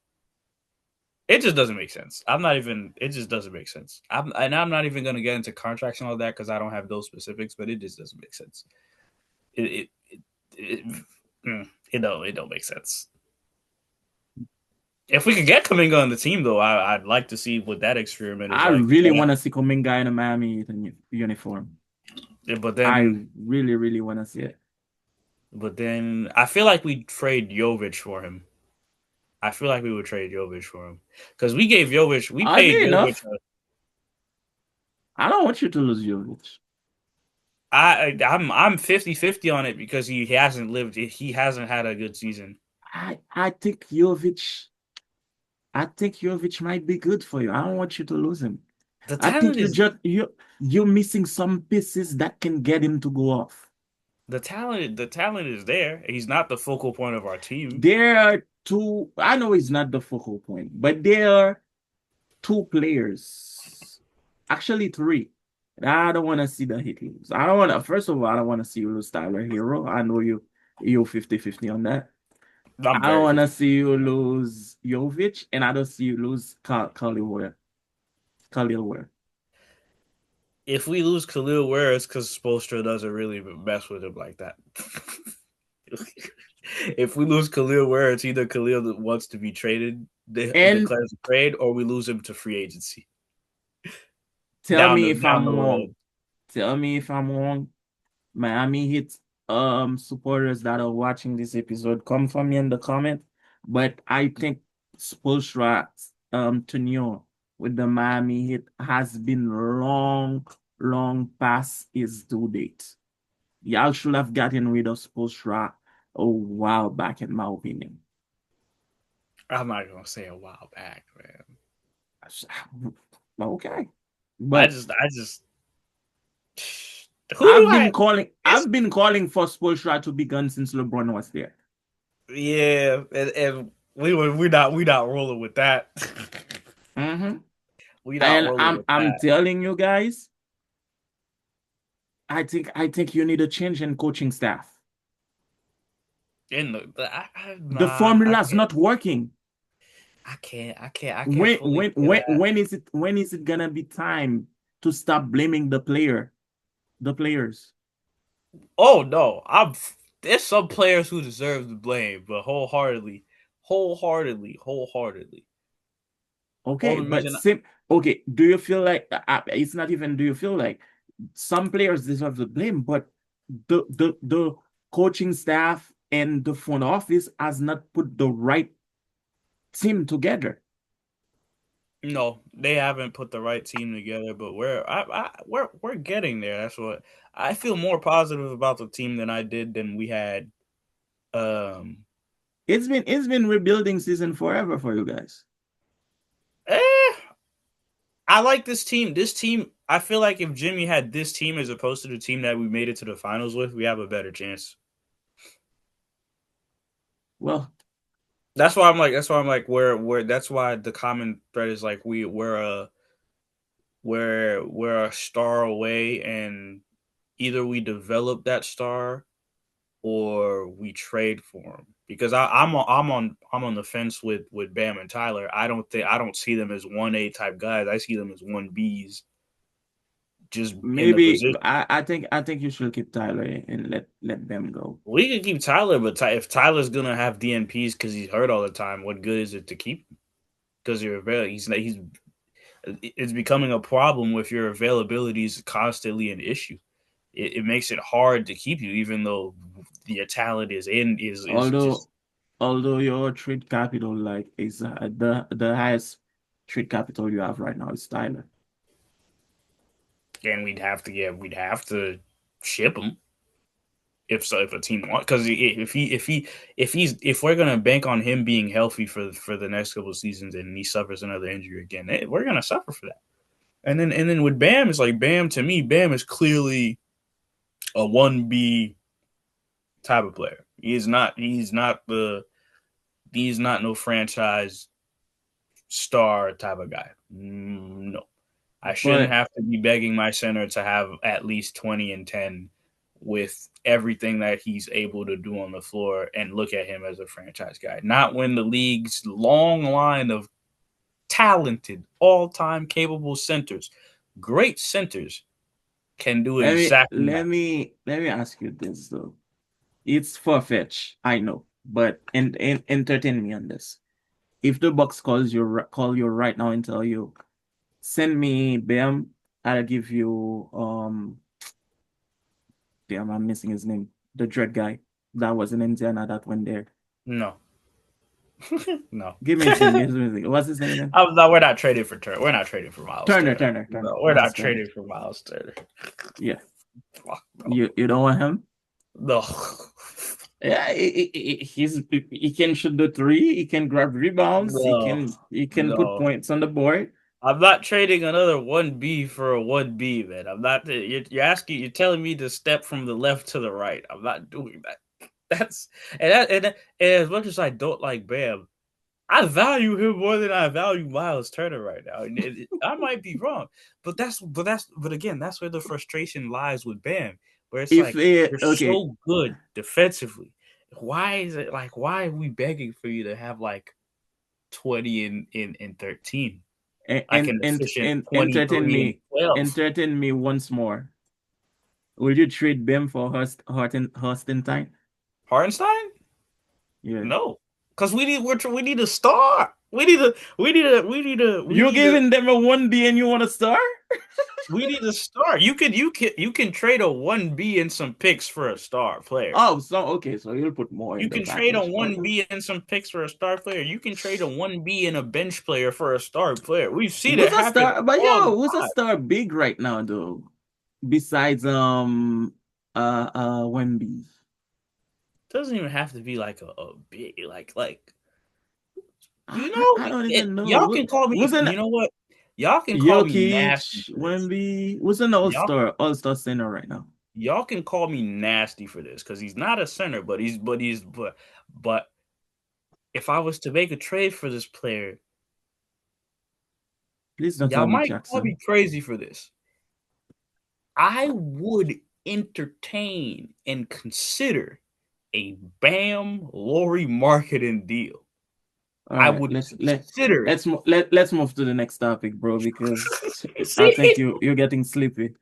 It just doesn't make sense. I'm not even. It just doesn't make sense. I'm not even gonna get into contracts and all that because I don't have those specifics. But it just doesn't make sense. It don't make sense. If we could get Kaminga on the team, though, I'd like to see what that experiment is I like. really want to see Kuminga in a Miami Heat uniform. But I then, really, really want to see it. but then, I feel like we trade Jovic for him. I feel like we would trade Jovic for him because we gave Jovic, we paid Oddly Jovic. enough, I don't want you to lose Jovic. I'm 50-50 on it because he hasn't lived. He hasn't had a good season. I think Jovic. I think Jovic might be good for you. I don't want you to lose him. The I think talent is you're missing some pieces that can get him to go off. the talent is there. He's not the focal point of our team. There are two. I know he's not the focal point, but there are two players, actually three. I don't want to see the Heat lose. I don't want to. First of all, I don't want to see you lose Tyler Hero. I know you're 50-50 on that. I'm I don't very want to 50. see you lose Jovic, and I don't see you lose Khalil Ware. Khalil Ware. If we lose Khalil Ware, it's because Spoelstra doesn't really mess with him like that. If we lose Khalil Ware, it's either Khalil that wants to be traded, And declares a trade, or we lose him to free agency tell down me the if down I'm the road. wrong. Tell me if I'm wrong. Miami Heat supporters that are watching this episode, come for me in the comment. But I think Spoelstra's tenure with the Miami Heat has been long past his due date. Y'all should have gotten rid of Spoelstra a while back, in my opinion. I'm not gonna say a while back, man. Okay. But I just, who do I? It's I've been calling for Spoelstra to be gone since LeBron was there. yeah, and we not rolling with that. Mm-hmm. We not And rolling I'm with I'm that. telling you guys, I think you need a change in coaching staff. In The nah, formula is not working. I can't fully say that. When is it gonna be time to stop blaming the players? Oh no, I'm. There's some players who deserve the blame, but wholeheartedly. Okay, Only but reason, same. Okay, do you feel like it's not even? Do you feel like some players deserve the blame, but the coaching staff and the front office has not put the right team together? no, they haven't put the right team together. But we're getting there. That's what I feel more positive about the team than I did than we had. Um, It's been rebuilding season forever for you guys. eh, I like this team. This team, I feel like if Jimmy had this team as opposed to the team that we made it to the finals with, we have a better chance. Well, Where that's why the common thread is like we're a star away, and either we develop that star or we trade for him. Because I'm on the fence with Bam and Tyler. I don't see them as 1A type guys. I see them as 1Bs, just in the maybe position. I think you should keep Tyler and let them go. We can keep Tyler, but if Tyler's gonna have DNPs because he's hurt all the time, what good is it to keep him? Because he's it's becoming a problem with your availability is constantly an issue. It makes it hard to keep you, even though your talent is Although just. although your trade capital like is the highest trade capital you have right now is Tyler. And we'd have to ship him if so, if a team wants, because if we're gonna bank on him being healthy for the next couple of seasons and he suffers another injury again, we're gonna suffer for that. And then with Bam, it's like Bam, to me, Bam is clearly a 1B type of player. He's not no franchise star type of guy. No. I shouldn't But have to be begging my center to have at least 20 and 10 with everything that he's able to do on the floor and look at him as a franchise guy. Not when the league's long line of talented, all time capable centers, great centers, can do let me exactly let that. me let me ask you this though. It's far-fetched, I know, but and entertain me on this. If the Bucks call you right now and tell you, send me Bam, I'll give you damn, I'm missing his name. The dread guy that was in Indiana that went there. No. No. Give me his name. Give me his name. What's his name again? We're not trading for Turner. We're not trading for Miles Turner, Turner. Turner, Turner. No, we're Miles not Turner. trading for Miles Turner. Yeah. Fuck no. You don't want him? No. Yeah, he can shoot the three. He can grab rebounds. No. He can put No. points on the board. I'm not trading another 1B for a 1B, man. I'm not. You're telling me to step from the left to the right. I'm not doing that. That's and as much as I don't like Bam, I value him more than I value Miles Turner right now. And I might be wrong, but again, that's where the frustration lies with Bam, where it's If like you're okay, so good defensively. Why is it like why are we begging for you to have like 20 and 13? Like an efficient entertain 23 and me, 12. entertain me once more. Will you trade Bem for Hurst Hartenstein? Yeah. No, because we need a star. You're giving them a 1B and you want a star? We need a star. You can trade a 1B and some picks for a star player. Oh, so okay, so you'll put more in You the can trade a package. Okay. 1B and some picks for a star player. You can trade a 1B and a bench player for a star player. We've seen it Who's a happen star? But all the yo, who's a time. star big right now though? Besides Wemby. It doesn't even have to be like a big like I don't even know. y'all can call me. Who's an You know what? Y'all can call me nasty Jokic, for this. Wemby? Who's an Y'all all-star center right now? y'all can call me nasty for this because he's not a center, but if I was to make a trade for this player, Please don't y'all tell me might call me Jackson. crazy for this. I would entertain and consider a Bam Lori marketing deal. All I right, would consider it. let's move to the next topic, bro, because I think See, you're getting sleepy.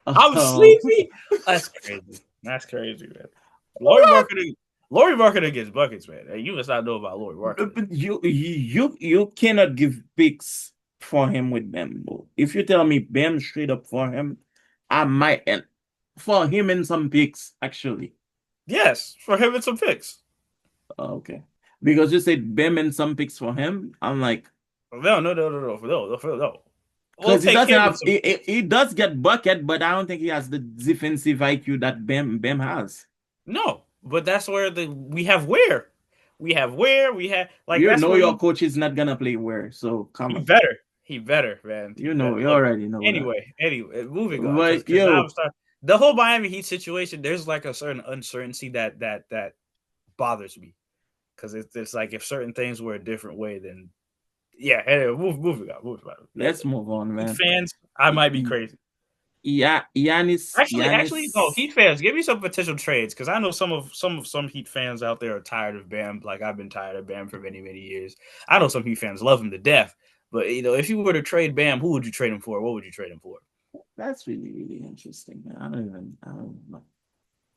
I'm Um, sleepy. That's crazy. That's crazy, man. Lori marketing. Lori marketing gets buckets, man. Hey, you must not know about Lori marketing. but you cannot give picks for him with Bam, bro. If you tell me Bam straight up for him, I might and for him and some picks actually. Yes, for him and some picks. Okay, because you said Bam and some picks for him, I'm like, No. We'll because he take doesn't him and have some picks. he does get bucket, but I don't think he has the defensive IQ that Bam has. No, but that's where we have like You that's know where your coach is not gonna play where, so come he on. better. He better, man. He You know, better. you Look. already know that. Anyway, moving on, But because now I'm yo, starting the whole Miami Heat situation. There's like a certain uncertainty that bothers me because it's like if certain things were a different way, then yeah. Anyway, moving on. let's move on, Heat man. fans, I might be crazy. Yeah, Actually, no. Giannis. Heat fans, give me some potential trades because I know some Heat fans out there are tired of Bam. Like I've been tired of Bam for many years. I know some Heat fans love him to death. But if you were to trade Bam, who would you trade him for? What would you trade him for? That's really interesting, man. I don't know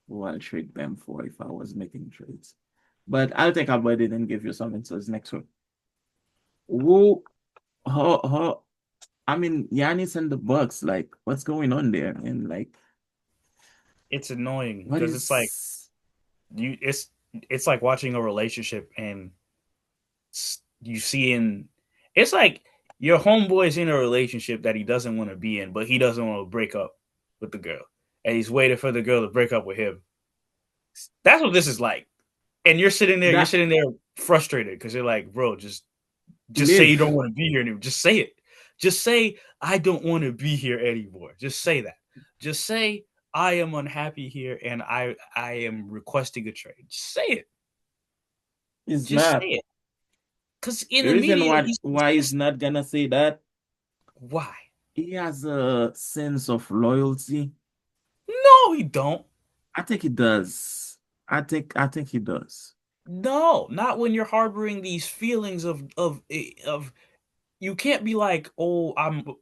who I'll trade them for if I was making trades. But I'll think about it and give you some answers next week. Who, how, I mean, Giannis and the Bucks, like, what's going on there? And like, It's annoying what because it's like is you. It's like watching a relationship and you see in. It's like your homeboy's in a relationship that he doesn't want to be in, but he doesn't want to break up with the girl, and he's waiting for the girl to break up with him. That's what this is like. And you're that sitting there frustrated because you're like, bro, just say you don't live? want to be here anymore. Just say it. Just say I don't want to be here anymore. Just say that. Just say I am unhappy here and I am requesting a trade. Just say it. Is Just say not it. Because in the the reason media, he's why he's consistent. not gonna say that. Why? He has a sense of loyalty. No, he don't. I think he does. I think he does. No, not when you're harboring these feelings of you can't be like, oh,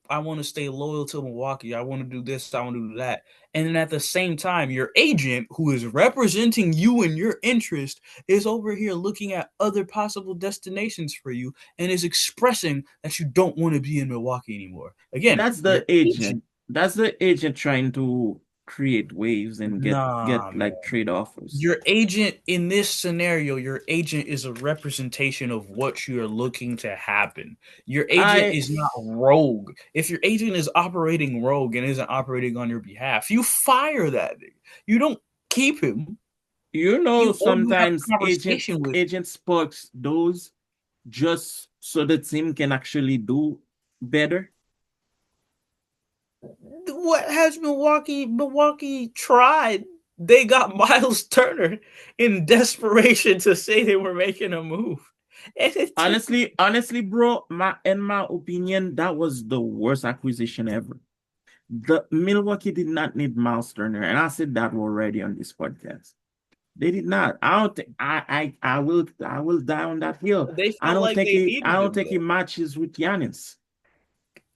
I want to stay loyal to Milwaukee. I want to do this. I want to do that. And then at the same time, your agent, who is representing you and your interest, is over here looking at other possible destinations for you and is expressing that you don't want to be in Milwaukee anymore. Again, That's your the agent. agent. That's the agent trying to. create waves and get Nah, like man. trade offers. Your agent in this scenario, your agent is a representation of what you're looking to happen. Your agent I is not rogue. If your agent is operating rogue and isn't operating on your behalf, you fire that nigga. You don't keep him. you know Or you have sometimes a conversation with him. agent sparks those just so the team can actually do better. What has Milwaukee tried? They got Miles Turner in desperation to say they were making a move. And it took Honestly, bro, in my opinion, that was the worst acquisition ever. The Milwaukee did not need Miles Turner, and I said that already on this podcast. They did not. I don't think I will die on that hill. they felt like they I needed don't him think he though. matches with Giannis.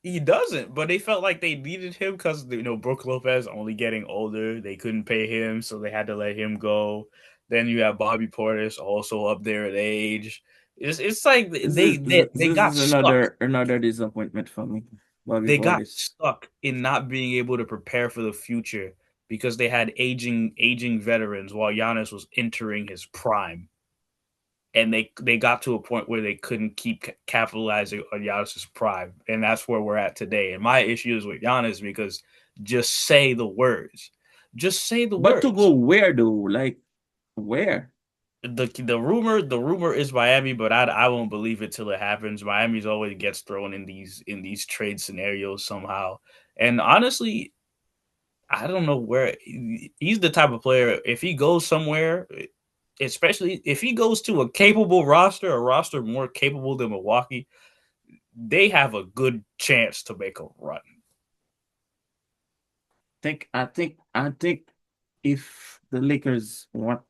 He doesn't, but they felt like they needed him because Brooke Lopez only getting older. They couldn't pay him, so they had to let him go. Then you have Bobby Portis also up there at age. It's like they This got is stuck. another disappointment for me. Bobby They got Portis. stuck in not being able to prepare for the future because they had aging veterans while Giannis was entering his prime, and they got to a point where they couldn't keep capitalizing on Giannis's prime, and that's where we're at today. And my issue is with Giannis because just say the words, just say the But to go words. where though? Like where? The rumor is Miami, but I won't believe it till it happens. Miami's always gets thrown in these trade scenarios somehow, and honestly, I don't know where he's the type of player. If he goes somewhere, especially if he goes to a capable roster, a roster more capable than Milwaukee, they have a good chance to make a run. I think if the Lakers want,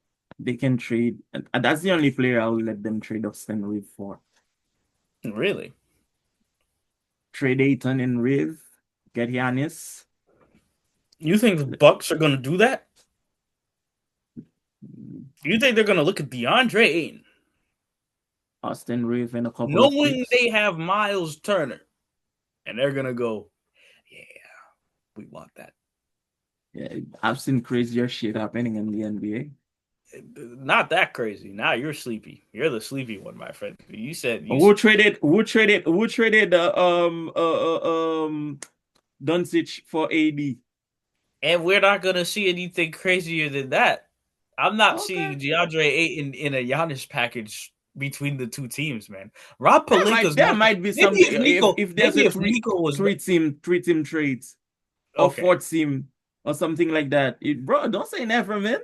they can trade. And that's the only player I will let them trade Austin Reeves for. Really? Trade Ayton and Reeves, get Giannis, You think the Bucks are going to do that? You think they're going to look at DeAndre Ayton, Austin Reeves, and a couple of knowing picks. they have Miles Turner, and they're going to go, yeah, we want that. Yeah, I've seen crazier shit happening in the NBA. Not that crazy. Now you're sleepy. You're the sleepy one, my friend. You Who traded? Who traded? Doncic for AD. and we're not gonna see anything crazier than that. I'm not Okay, seeing DeAndre Ayton in a Giannis package between the two teams, man. Rob Palinka's there not. might be Maybe some if Nico, if there's maybe a if Nico was three team trades or okay, fourth team or something like that. Bro, don't say never, man.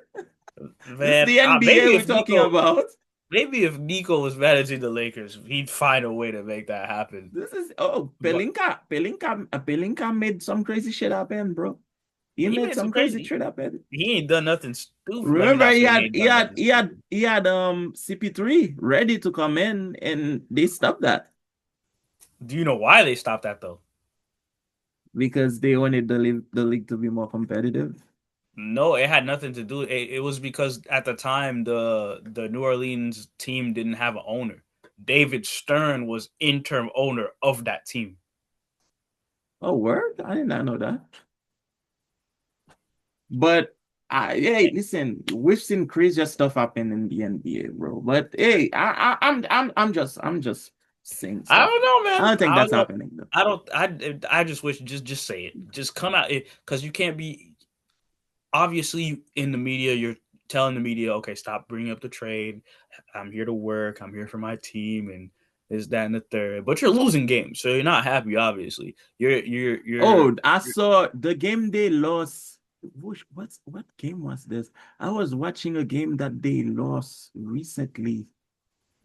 This is man. the NBA we're talking about. Maybe if Nico was managing the Lakers, he'd find a way to make that happen. This is But Pelinka made some crazy shit happen, bro. He he made made some some crazy crazy. shit happen. He ain't done nothing stupid. Let me Remember, not say he ain't done nothing stupid. he had CP3 ready to come in, and they stopped that Do you know why they stopped that though? because they wanted the league to be more competitive. No, it had nothing to do. It was because at the time the New Orleans team didn't have an owner. David Stern was interim owner of that team. Oh, word? I did not know that. But hey, listen, we've seen crazier stuff happen in the NBA, bro. But hey, I'm just saying I stuff. don't know, I man. don't think I that's don't know. happening though. I don't. I just wish just say it. Just come out because you can't be obviously in the media. You're telling the media, okay, stop bringing up the trade. I'm here to work. I'm here for my team, and this, that, and the third. But you're losing games, so you're not happy. Obviously, Oh, I saw the game they lost. What game was this? I was watching a game that they lost recently.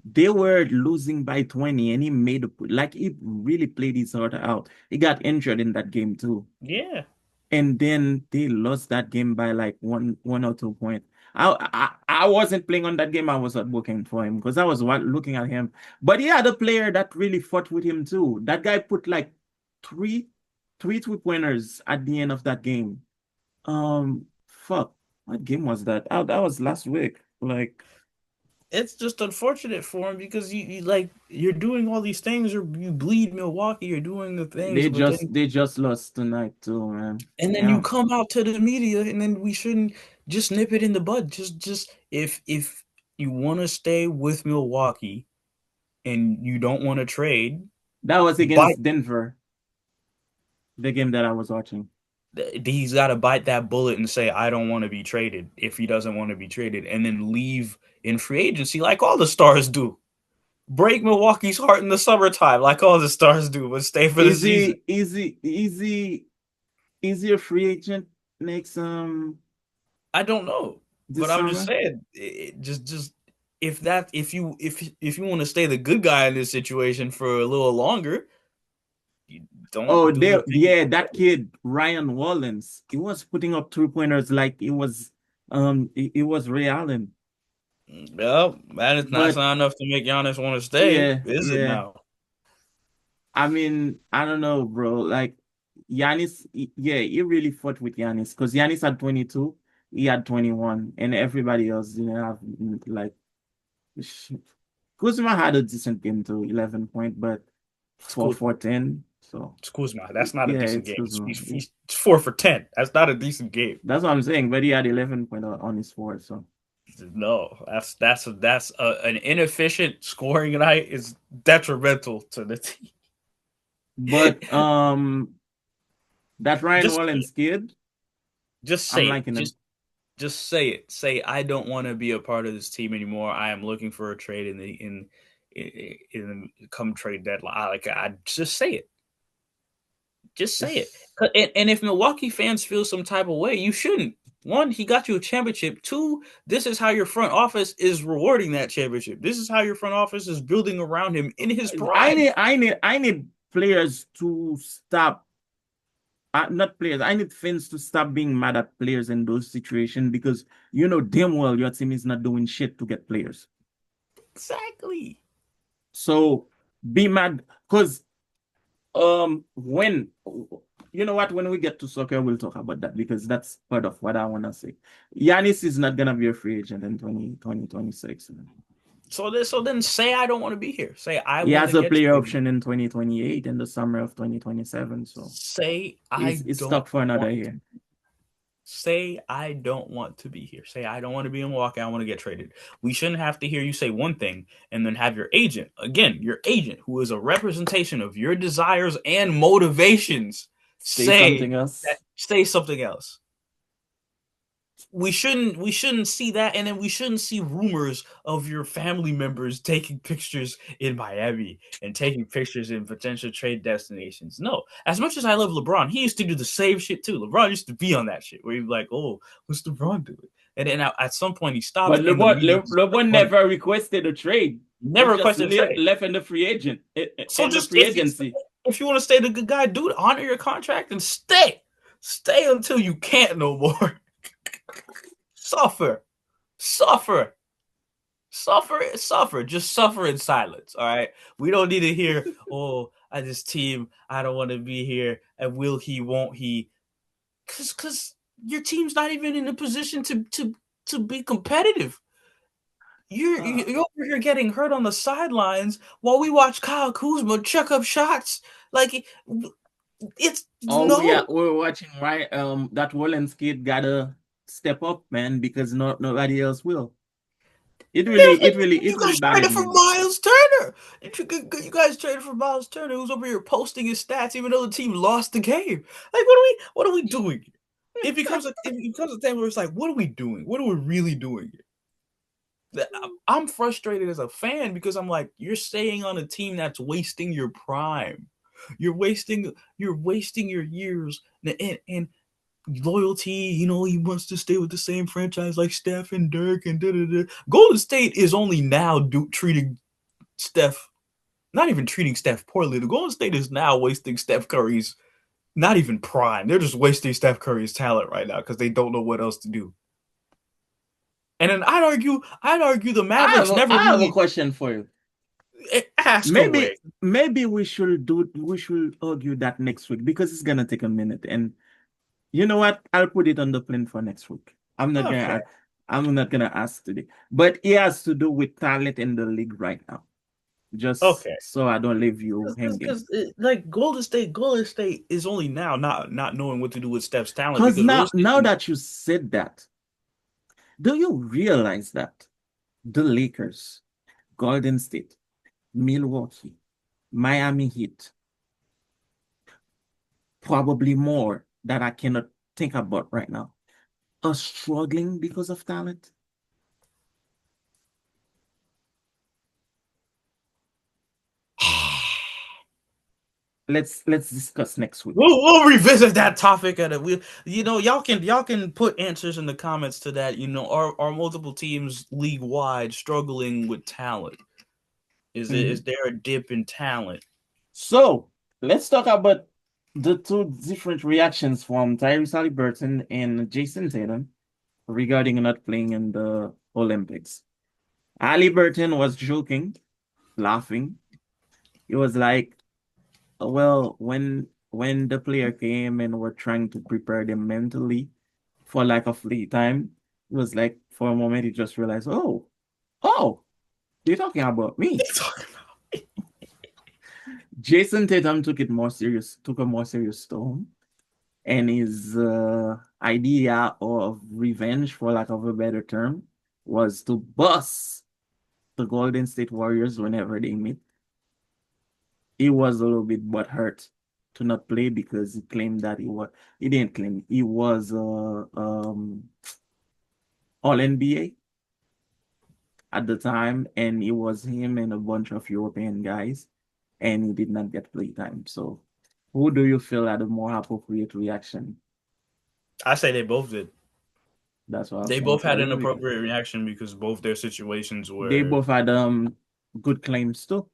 They were losing by 20, and he made like he really played his heart out. He got injured in that game too. yeah. And then they lost that game by like one or 2 points. I wasn't playing on that game. I was not working for him because I was looking at him. But he had a player that really fought with him too. That guy put like three three-pointers at the end of that game. Fuck, what game was that? Oh, that was last week. Like it's just unfortunate for him because you're doing all these things, or you bleed Milwaukee, you're doing the things, They but just then they just lost tonight too, man. you Yeah, come out to the media, and then we shouldn't just nip it in the bud. Just if you want to stay with Milwaukee and you don't want to trade, that was bite. against Denver, the game that I was watching. He's got to bite that bullet and say, I don't want to be traded if he doesn't want to be traded, and then leave in free agency like all the stars do. Break Milwaukee's heart in the summertime like all the stars do, but stay for the Is season. he is he is he is he a free agent next I don't know, but this I'm just summer? saying, just if you want to stay the good guy in this situation for a little longer, you Oh, don't do the thing. that kid Ryan Wallens. He was putting up 3 pointers like it was Ray Allen. Well, that's But not enough to make Giannis want to stay, yeah, is it yeah. now? I mean, I don't know, bro. Like Giannis, yeah, he really fought with Giannis because Giannis had 22, he had 21, and everybody else didn't have like sh- Kuzma had a decent game too, 11 point, but It's 4 Kuzma. 14. So It's Kuzma. That's not a yeah, decent it's game. Kuzma. Yeah. He's 4 for 10. That's not a decent game. That's what I'm saying. But he had 11 point on his four. So No, an inefficient scoring night is detrimental to the team. but that Ryan just Wallens kid, just I'm say it. liking him. Just say it. Say I don't want to be a part of this team anymore. I am looking for a trade in come trade deadline. I just say it. Just say it. And if Milwaukee fans feel some type of way, you shouldn't. One, he got you a championship. Two, this is how your front office is rewarding that championship. This is how your front office is building around him in his prime. I need players to stop. Not players. I need fans to stop being mad at players in those situations because you know damn well your team is not doing shit to get players. Exactly. So be mad because when you know what, when we get to soccer we'll talk about that because that's part of what I want to say. Giannis is not gonna be a free agent in 2026. So then say I don't want to be here. Say I He want to has a get player traded. option in 2028 in the summer of 2027, so Say I he's don't stuck for another want year. Say I don't want to be here. Say I don't want to be in Milwaukee. I want to get traded. We shouldn't have to hear you say one thing and then have your agent, again, your agent, who is a representation of your desires and motivations, Say something else. say something else. We shouldn't see that, and then we shouldn't see rumors of your family members taking pictures in Miami and taking pictures in potential trade destinations. No, as much as I love LeBron, he used to do the same shit too. LeBron used to be on that shit where he's like, oh, what's LeBron doing? And then at some point he stopped, But and the media just started LeBron running. never requested a trade. He Never just requested a trade. left in the free agent So in the just free agency. if you want to stay the good guy, dude, honor your contract and stay until you can't no more. Suffer, suffer. Suffer. Just suffer in silence. All right. We don't need to hear, oh, I this team, I don't want to be here. And will he, won't he? Cause your team's not even in a position to be competitive. Uh, You're over here getting hurt on the sidelines while we watch Kyle Kuzma chuck up shots. Like it's oh, no. we're watching right. That Wallens kid gotta step up, man, because nobody else will. It You really guys bothered traded for me, bro. Miles Turner. You guys traded for Miles Turner, who's over here posting his stats, even though the team lost the game. Like, what are we doing? It becomes a thing where it's like, what are we doing? What are we really doing? I'm frustrated as a fan because I'm like, you're staying on a team that's wasting your prime. You're wasting your years and loyalty. You know, he wants to stay with the same franchise like Steph and Dirk and da da da. Golden State is only now treating Steph, not even treating Steph poorly. The Golden State is now wasting Steph Curry's not even prime. They're just wasting Steph Curry's talent right now because they don't know what else to do. And then I'd argue the Mavericks never I have a really question for you. ask Maybe away. we should argue that next week because it's gonna take a minute. And you know what? I'll put it on the plan for next week. I'm not gonna Okay, I'm not gonna ask today, but it has to do with talent in the league right now. Just Okay, so I don't leave you hanging. because like Golden State is only now not knowing what to do with Steph's talent Because because now realistically, that you said that, do you realize that the Lakers, Golden State, Milwaukee, Miami Heat, probably more that I cannot think about right now, are struggling because of talent? Let's discuss next week. we'll revisit that topic at it. We, y'all can put answers in the comments to that. Are multiple teams league wide struggling with talent? Is Mhm. there a dip in talent? So let's talk about the two different reactions from Tyrese Haliburton and Jason Tatum regarding not playing in the Olympics. Haliburton was joking, laughing. He was like, well, when the player came and were trying to prepare them mentally for lack of lead time, it was like for a moment he just realized, oh, you're talking about me. Jason Tatum took a more serious tone, and his idea of revenge, for lack of a better term, was to bust the Golden State Warriors whenever they meet. He was a little bit butthurt to not play because he claimed that he didn't claim he was all NBA at the time, and it was him and a bunch of European guys, and he did not get play time. So who do you feel had a more appropriate reaction? I say they both did. That's what I'm They saying. both So had an appropriate reaction because both their situations they were. both had good claims too.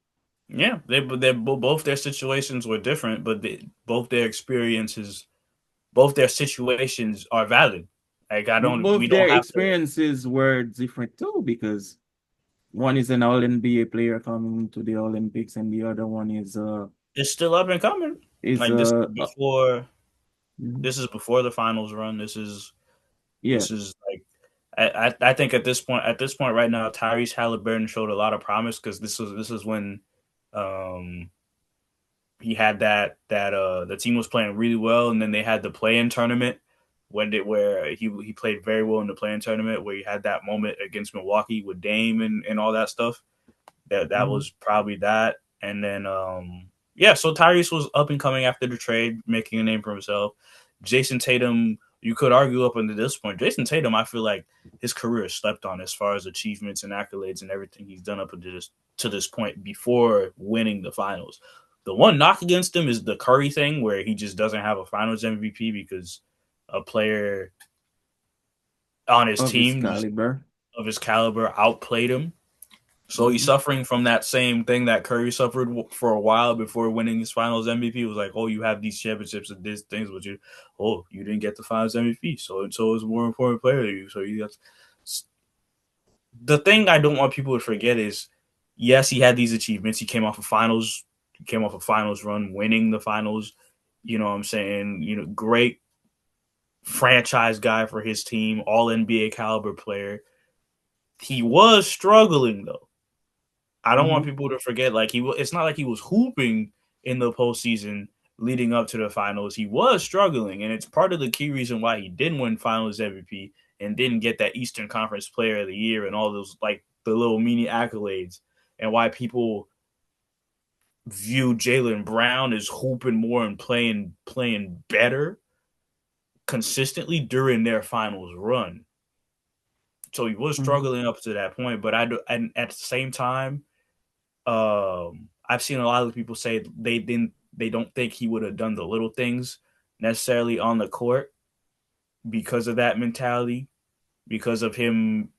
Yeah, both their situations were different, but both their experiences, both their situations are valid. Like we Both don't their have to. experiences were different too because one is an all NBA player coming to the Olympics, and the other one It's still up and coming. is Like mhm. this is before the finals run. Yeah. This is like I think at this point right now, Tyrese Halliburton showed a lot of promise because this is when um he had that the team was playing really well, and then they had the play-in tournament where he played very well in the play-in tournament where he had that moment against Milwaukee with Dame and all that stuff. That Mhm. was probably that, and then yeah. So Tyrese was up and coming after the trade, making a name for himself. Jason Tatum, you could argue up until this point. Jason Tatum, I feel like his career is slept on as far as achievements and accolades and everything he's done up to this point before winning the finals. The one knock against him is the Curry thing, where he just doesn't have a Finals MVP because a player on his Of his team just caliber. of his caliber outplayed him. So he's Mhm. suffering from that same thing that Curry suffered for a while before winning his Finals MVP. It was like, oh, you have these championships and these things, but you didn't get the Finals MVP. So it's a more important player to you. So you got the thing I don't want people to forget is, yes, he had these achievements. He came off a finals. He came off a finals run, winning the finals. You know what I'm saying? Great franchise guy for his team, all NBA caliber player. He was struggling though. I don't want Mhm. people to forget. Like it's not like he was hooping in the postseason leading up to the finals. He was struggling, and it's part of the key reason why he didn't win Finals MVP and didn't get that Eastern Conference Player of the Year and all those like the little mini accolades, and why people view Jaylen Brown as hooping more and playing better consistently during their finals run. So he was Mhm. struggling up to that point, but I do, and at the same time, I've seen a lot of people say they don't think he would have done the little things necessarily on the court because of that mentality, because of him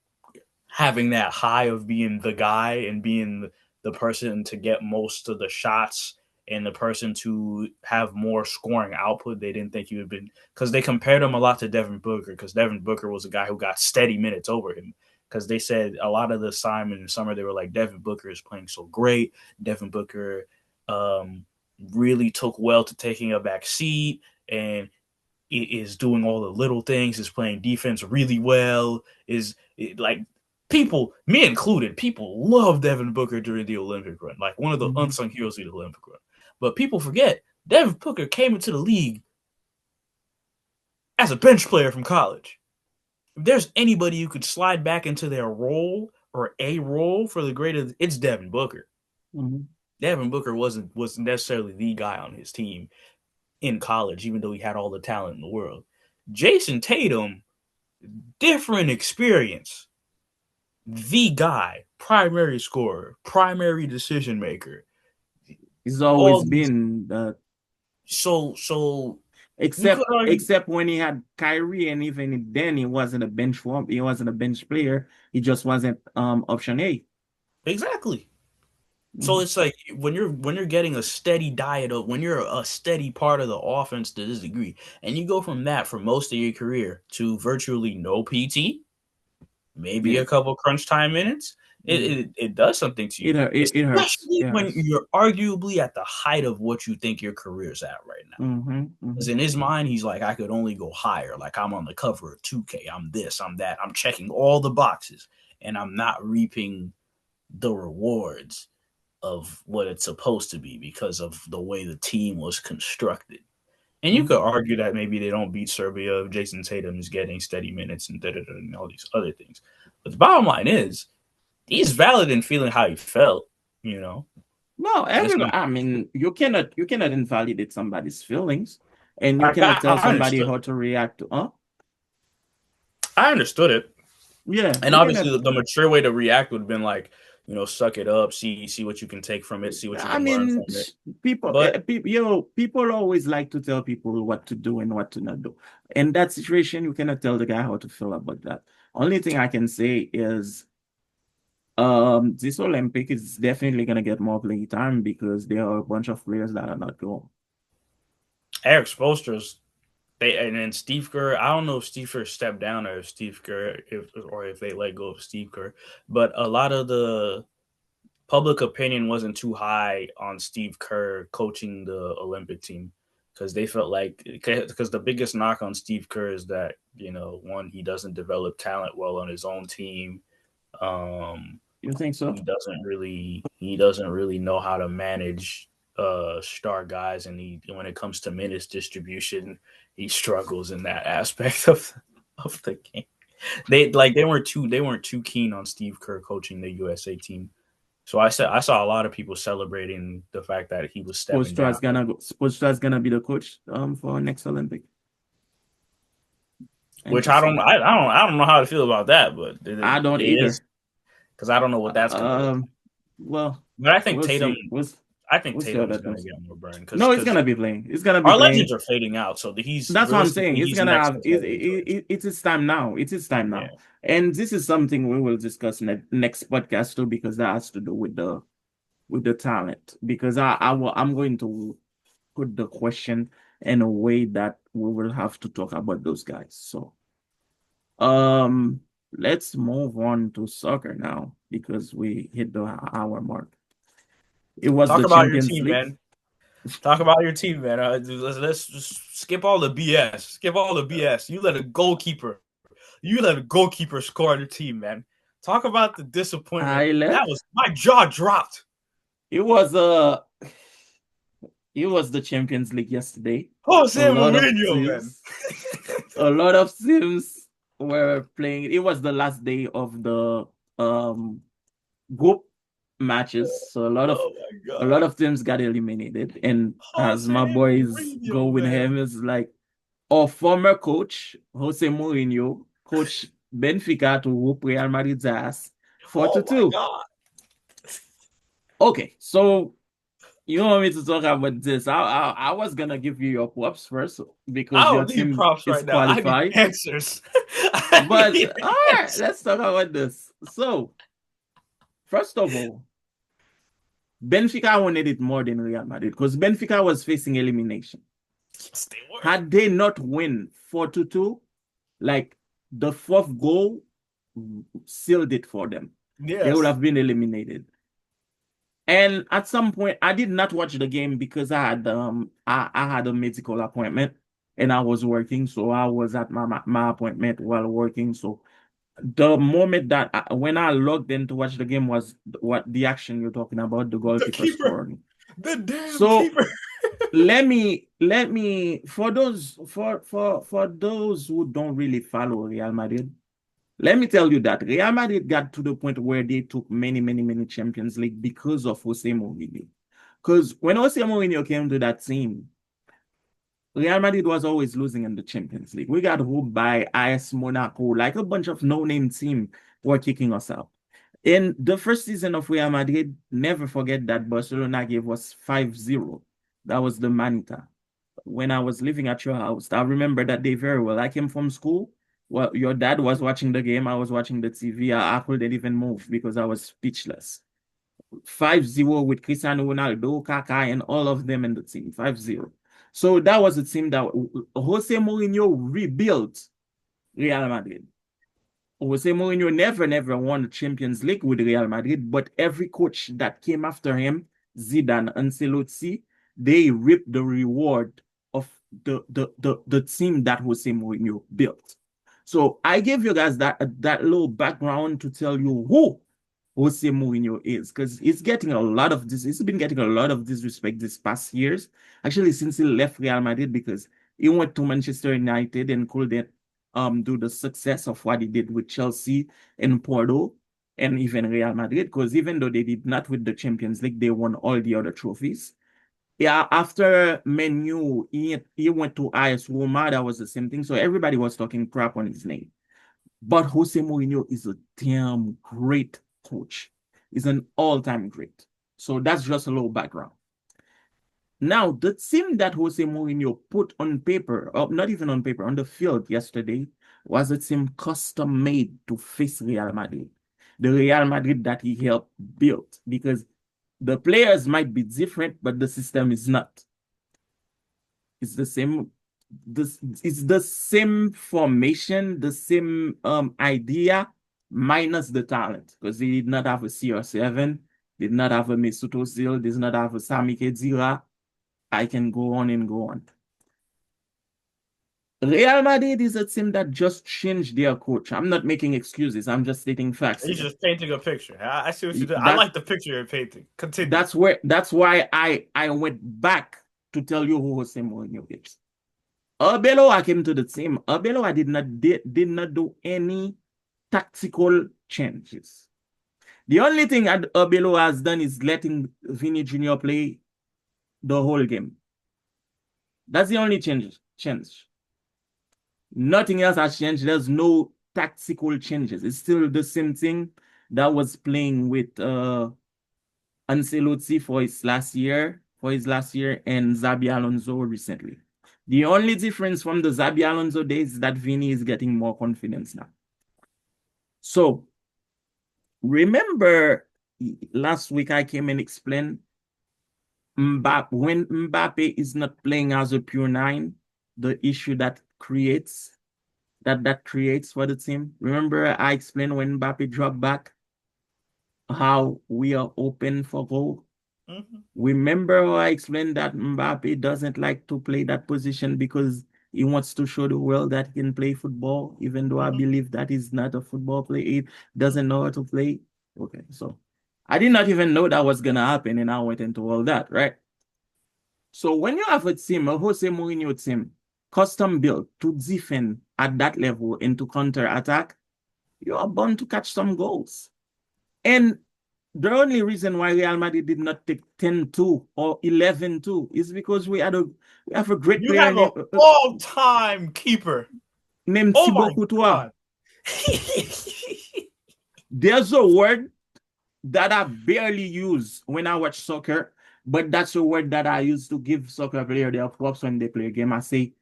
having that high of being the guy and being the person to get most of the shots and the person to have more scoring output. They didn't think he would have been because they compared him a lot to Devin Booker because Devin Booker was a guy who got steady minutes over him. Because they said a lot of the time in the summer they were like Devin Booker is playing so great. Devin Booker um, really took well to taking a back seat, and is doing all the little things, is playing defense really well, like people, me included, people love Devin Booker during the Olympic run, like one of the Mhm. unsung heroes of the Olympic run. But people forget Devin Booker came into the league as a bench player from college. If there's anybody who could slide back into their role or a role for the greater, it's Devin Booker. Mhm. Devin Booker wasn't necessarily the guy on his team in college, even though he had all the talent in the world. Jason Tatum, different experience. The guy, primary scorer, primary decision maker. He's All always these, been so you could argue except when he had Kyrie, and even then he wasn't a bench player. He just wasn't option A. exactly. So Mhm. it's like when you're getting a steady diet of when you're a steady part of the offense to this degree, and you go from that for most of your career to virtually no PT, maybe Yeah. a couple crunch time minutes, Mhm. it does something to you, It hurts. especially It when hurts. you're arguably at the height of what you think your career's at right now. Hmm. Because Hmm. in his mind, he's like, I could only go higher. Like I'm on the cover of 2K. I'm this. I'm that. I'm checking all the boxes, and I'm not reaping the rewards of what it's supposed to be because of the way the team was constructed. And you could Hmm. argue that maybe they don't beat Serbia if Jason Tatum is getting steady minutes and and all these other things. But the bottom line is, he's valid in feeling how he felt, you know. No, And it's everybody. not, I mean, you cannot invalidate somebody's feelings, and you like cannot tell I somebody understood, how to react to. I understood it. Yeah, And you obviously, cannot. the mature way to react would have been like, suck it up, see what you can take from it, see what you I can learn mean, from it. But people always like to tell people what to do and what to not do. In that situation, you cannot tell the guy how to feel about that. Only thing I can say is, this Olympic is definitely gonna get more play time because there are a bunch of players that are not going. Eric Spoelstra's and then Steve Kerr. I don't know if Steve Kerr stepped down or if Steve Kerr or if they let go of Steve Kerr. But a lot of the public opinion wasn't too high on Steve Kerr coaching the Olympic team because they felt like because the biggest knock on Steve Kerr is that one, he doesn't develop talent well on his own team. Um, You think so? he doesn't really know how to manage star guys, and he when it comes to minutes distribution, he struggles in that aspect of the game. They weren't too keen on Steve Kerr coaching the USA team. So I saw a lot of people celebrating the fact that he was stepping down, Spoelstra's gonna be the coach for next Olympic. which I don't Interesting. I don't know how to feel about that, but I it don't is either. because I don't know what that's going to look Um, like. well, But I think we'll Tatum see. I think We'll see how Tatum is that going to goes. get more burn No, it's because gonna be playing. It's gonna be our legends playing. are fading out. So he's That's what I'm saying. realistically It's he's gonna next have to Paul George. it's his time now. It's his time Yeah. now. And this is something we will discuss in the next podcast too, because that has to do with the talent. Because I'm going to put the question in a way that we will have to talk about those guys. So um let's move on to soccer now because we hit the hour mark. It was Talk the about your Champions team, League. man. Talk about your team, man. Let's just skip all the BS. Skip all the BS. You let a goalkeeper score on your team, man. Talk about the disappointment. I That let was my jaw dropped. it was uh it was the Champions League yesterday. A José lot of Mourinho, man. teams, a lot of teams were playing. It was the last day of the um group matches, so Oh my a lot god. of teams got eliminated. And as José my boys go Mourinho, with man. him, is like our former coach Jose Mourinho coach Benfica to whoop Real Madrid's ass four to Oh my two. god. Okay, so you want me to talk about this? I was gonna give you your props first I because your don't need team props is right now. I need qualified. answers. I But need all right, answers. let's talk about this. So, first of all, Benfica wanted it more than Real Madrid because Benfica was facing elimination. Yes, they were. Had they not win 4 to 2, like the fourth goal sealed it for them. They would Yes. have been eliminated. And at some point, I did not watch the game because I had a medical appointment. and I was working, so I was at my appointment while working. So the moment that when I logged in to watch the game was what the action you're talking about, the The goalkeeper keeper, scoring. the damn So keeper. let me for those who don't really follow Real Madrid, let me tell you that Real Madrid got to the point where they took many Champions League because of José Mourinho. Because when José Mourinho came to that team, Real Madrid was always losing in the Champions League. We got whooped by AS Monaco, like a bunch of no-name team were kicking us out. In the first season of Real Madrid, never forget that Barcelona gave us 5-0. That was the Manita. When I was living at your house, I remember that day very well. I came from school. Well, your dad was watching the game. I was watching the TV. I couldn't even move because I was speechless. 5-0 with Cristiano Ronaldo, Kaká, and all of them in the team. 5-0. So that was a team that Jose Mourinho rebuilt Real Madrid. Jose Mourinho never won the Champions League with Real Madrid, but every coach that came after him, Zidane, Ancelotti, they reaped the reward of the team that Jose Mourinho built. So I gave you guys that little background to tell you who Jose Mourinho is, because he's getting a lot of this. He's been getting a lot of disrespect this past years, actually since he left Real Madrid, because he went to Manchester United and couldn't do the success of what he did with Chelsea and Porto and even Real Madrid, because even though they did not win the Champions League, they won all the other trophies. Yeah, after Man U, he went to AS Roma. That was the same thing. So everybody was talking crap on his name. But Jose Mourinho is a damn great coach. He's an all-time great. So that's just a little background. Now, the team that Jose Mourinho put on paper, or not even on paper, on the field yesterday, was a team custom made to face Real Madrid. The Real Madrid that he helped build, because the players might be different, but the system is not. It's the same. It's the same formation, the same idea, minus the talent, because they did not have a CR7, did not have a Mesut Ozil, did not have a Sami Khedira. I can go on and go on. Real Madrid is a team that just changed their coach. I'm not making excuses. I'm just stating facts He's here. just painting a picture. I see what you did. I That like the picture you're painting. Continue. that's why I went back to tell you who Jose Mourinho is. Arbeloa came to the team. Arbeloa did not do any tactical changes. The only thing that Arbeloa has done is letting Vinny Jr. play the whole game. That's the only change. Nothing else has changed. There's no tactical changes. It's still the same thing that was playing with Ancelotti for his last year, and Xabi Alonso recently. The only difference from the Xabi Alonso days is that Vinny is getting more confidence now. So remember last week I came and explained Mbappe, when Mbappe is not playing as a pure nine, the issue that creates for the team. Remember I explained when Mbappe dropped back how we are open for goal. Mhm. Remember how I explained that Mbappe doesn't like to play that position because he wants to show the world that he can play football, even though I believe that he's not a football player. He doesn't know how to play. Okay, so I did not even know that was gonna happen, and I went into all that, right? So when you have a team, a Jose Mourinho team, custom built to defend at that level and to counter attack, you are bound to catch some goals. And the only reason why Real Madrid did not take 10-2 or 11-2 is because we have a great You player have an all-time keeper. named Oh Thibaut my Courtois. god. There's a word that I barely use when I watch soccer, but that's a word that I use to give soccer player their props when they play a game. I say,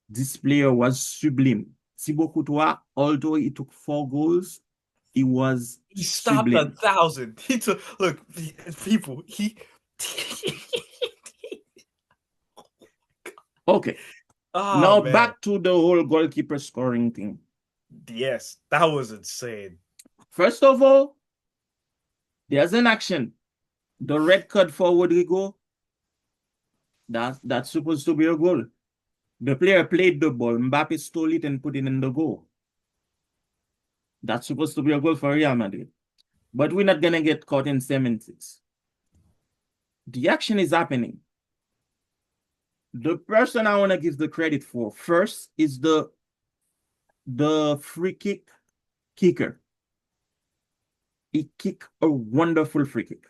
this player was sublime. Thibaut Courtois, although he took 4 goals, he was He stopped sublime. 1,000. He took look, people. Okay. Oh Now man. back to the whole goalkeeper scoring thing. Yes, that was insane. First of all, there's an action. The red card for Rodrigo, that's supposed to be a goal. The player played the ball. Mbappe stole it and put it in the goal. That's supposed to be a goal for Real Madrid. But we're not going to get caught in semantics. The action is happening. The person I want to give the credit for first is the free kicker. He kicked a wonderful free kick.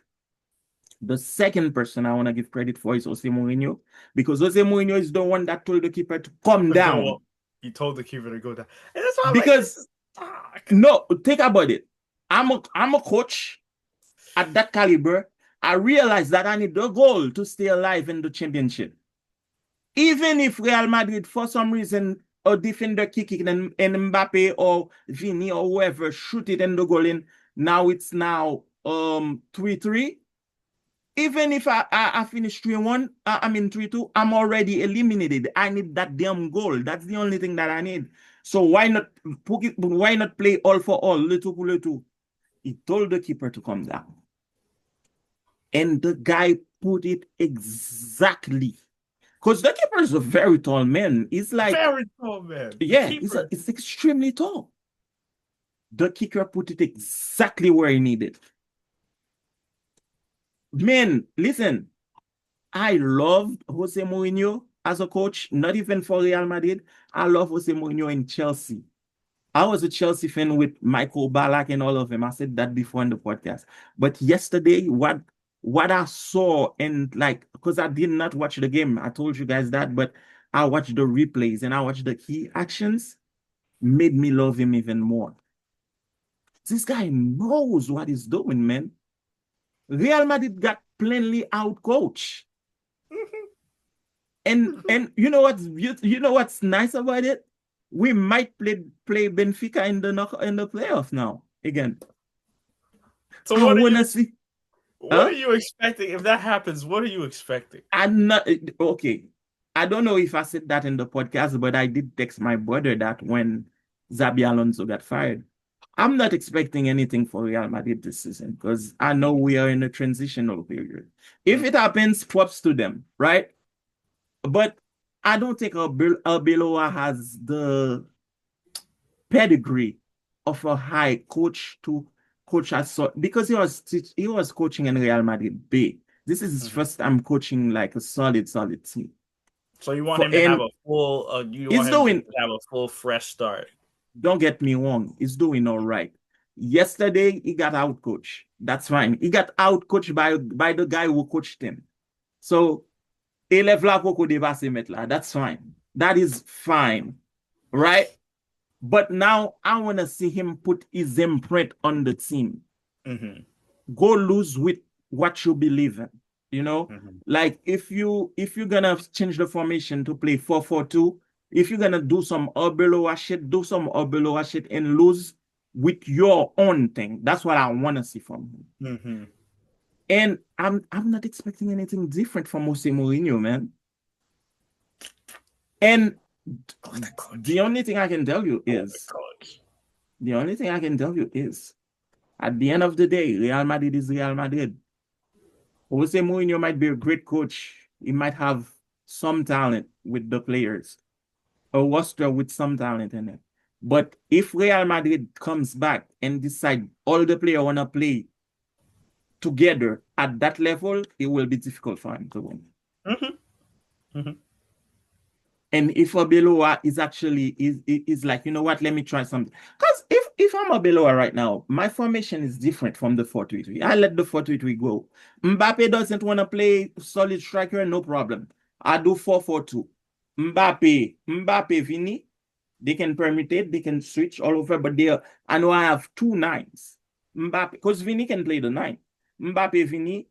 The second person I want to give credit for is José Mourinho, because José Mourinho is the one that told the keeper to come down. He told the keeper to go down. And that's why because no, think about it. I'm a coach at that caliber. I realize that I need the goal to stay alive in the championship. Even if Real Madrid, for some reason, a defender kicking and Mbappe or Vini or whoever shoot it in the goal in, now it's 3-3. Even if I finish 3-1, 3-2, I'm already eliminated. I need that damn goal. That's the only thing that I need. So why not play all for all, little? He told the keeper to come down. And the guy put it exactly. Because the keeper is a very tall man. He's like very tall man. Yeah, it's extremely tall. The kicker put it exactly where he needed. Man, listen, I loved José Mourinho as a coach, not even for Real Madrid. I love José Mourinho in Chelsea. I was a Chelsea fan with Michael Ballack and all of them. I said that before in the podcast. But yesterday, what I saw, and because I did not watch the game, I told you guys that, but I watched the replays and I watched the key actions, made me love him even more. This guy knows what he's doing, man. Real Madrid got plainly outcoached. And you know what's nice about it? We might play Benfica in the playoff now again. So I want to see. What are you expecting? If that happens, what are you expecting? I'm not okay. I don't know if I said that in the podcast, but I did text my brother that when Xabi Alonso got fired. I'm not expecting anything for Real Madrid this season because I know we are in a transitional period. If it happens, props to them, right? But I don't think Arbeloa has the pedigree of a high coach to coach as because he was coaching in Real Madrid B. This is his first time coaching like a solid team. So you want him to have a full have a full fresh start. Don't get me wrong, he's doing all right. Yesterday he got out coached. That's fine. He got out coached by the guy who coached him. So that's fine. That is fine. Right? But now I want to see him put his imprint on the team. Mm-hmm. Go lose with what you believe in. You know, like if you're gonna change the formation to play 4-4-2, if you're gonna do some Arbeloa shit, and lose with your own thing. That's what I want to see from him. Mm-hmm. And I'm not expecting anything different from José Mourinho, man. And the only thing I can tell you is, at the end of the day, Real Madrid is Real Madrid. José Mourinho might be a great coach. He might have some talent with the players, a roster with some talent in it. But if Real Madrid comes back and decide all the players want to play together at that level, it will be difficult for him to win. Mm-hmm. Mm-hmm. And if Arbeloa is actually is like, you know what, let me try something. Because if I'm Arbeloa right now, my formation is different from the 4-3-3. I let the 4-3-3 go. Mbappe doesn't want to play solid striker, no problem. I do 4-4-2. Mbappe, Vini, they can permutate, they can switch all over, but I know I have 2 9s. Mbappe, because Vini can play the 9. Mbappe, Vini,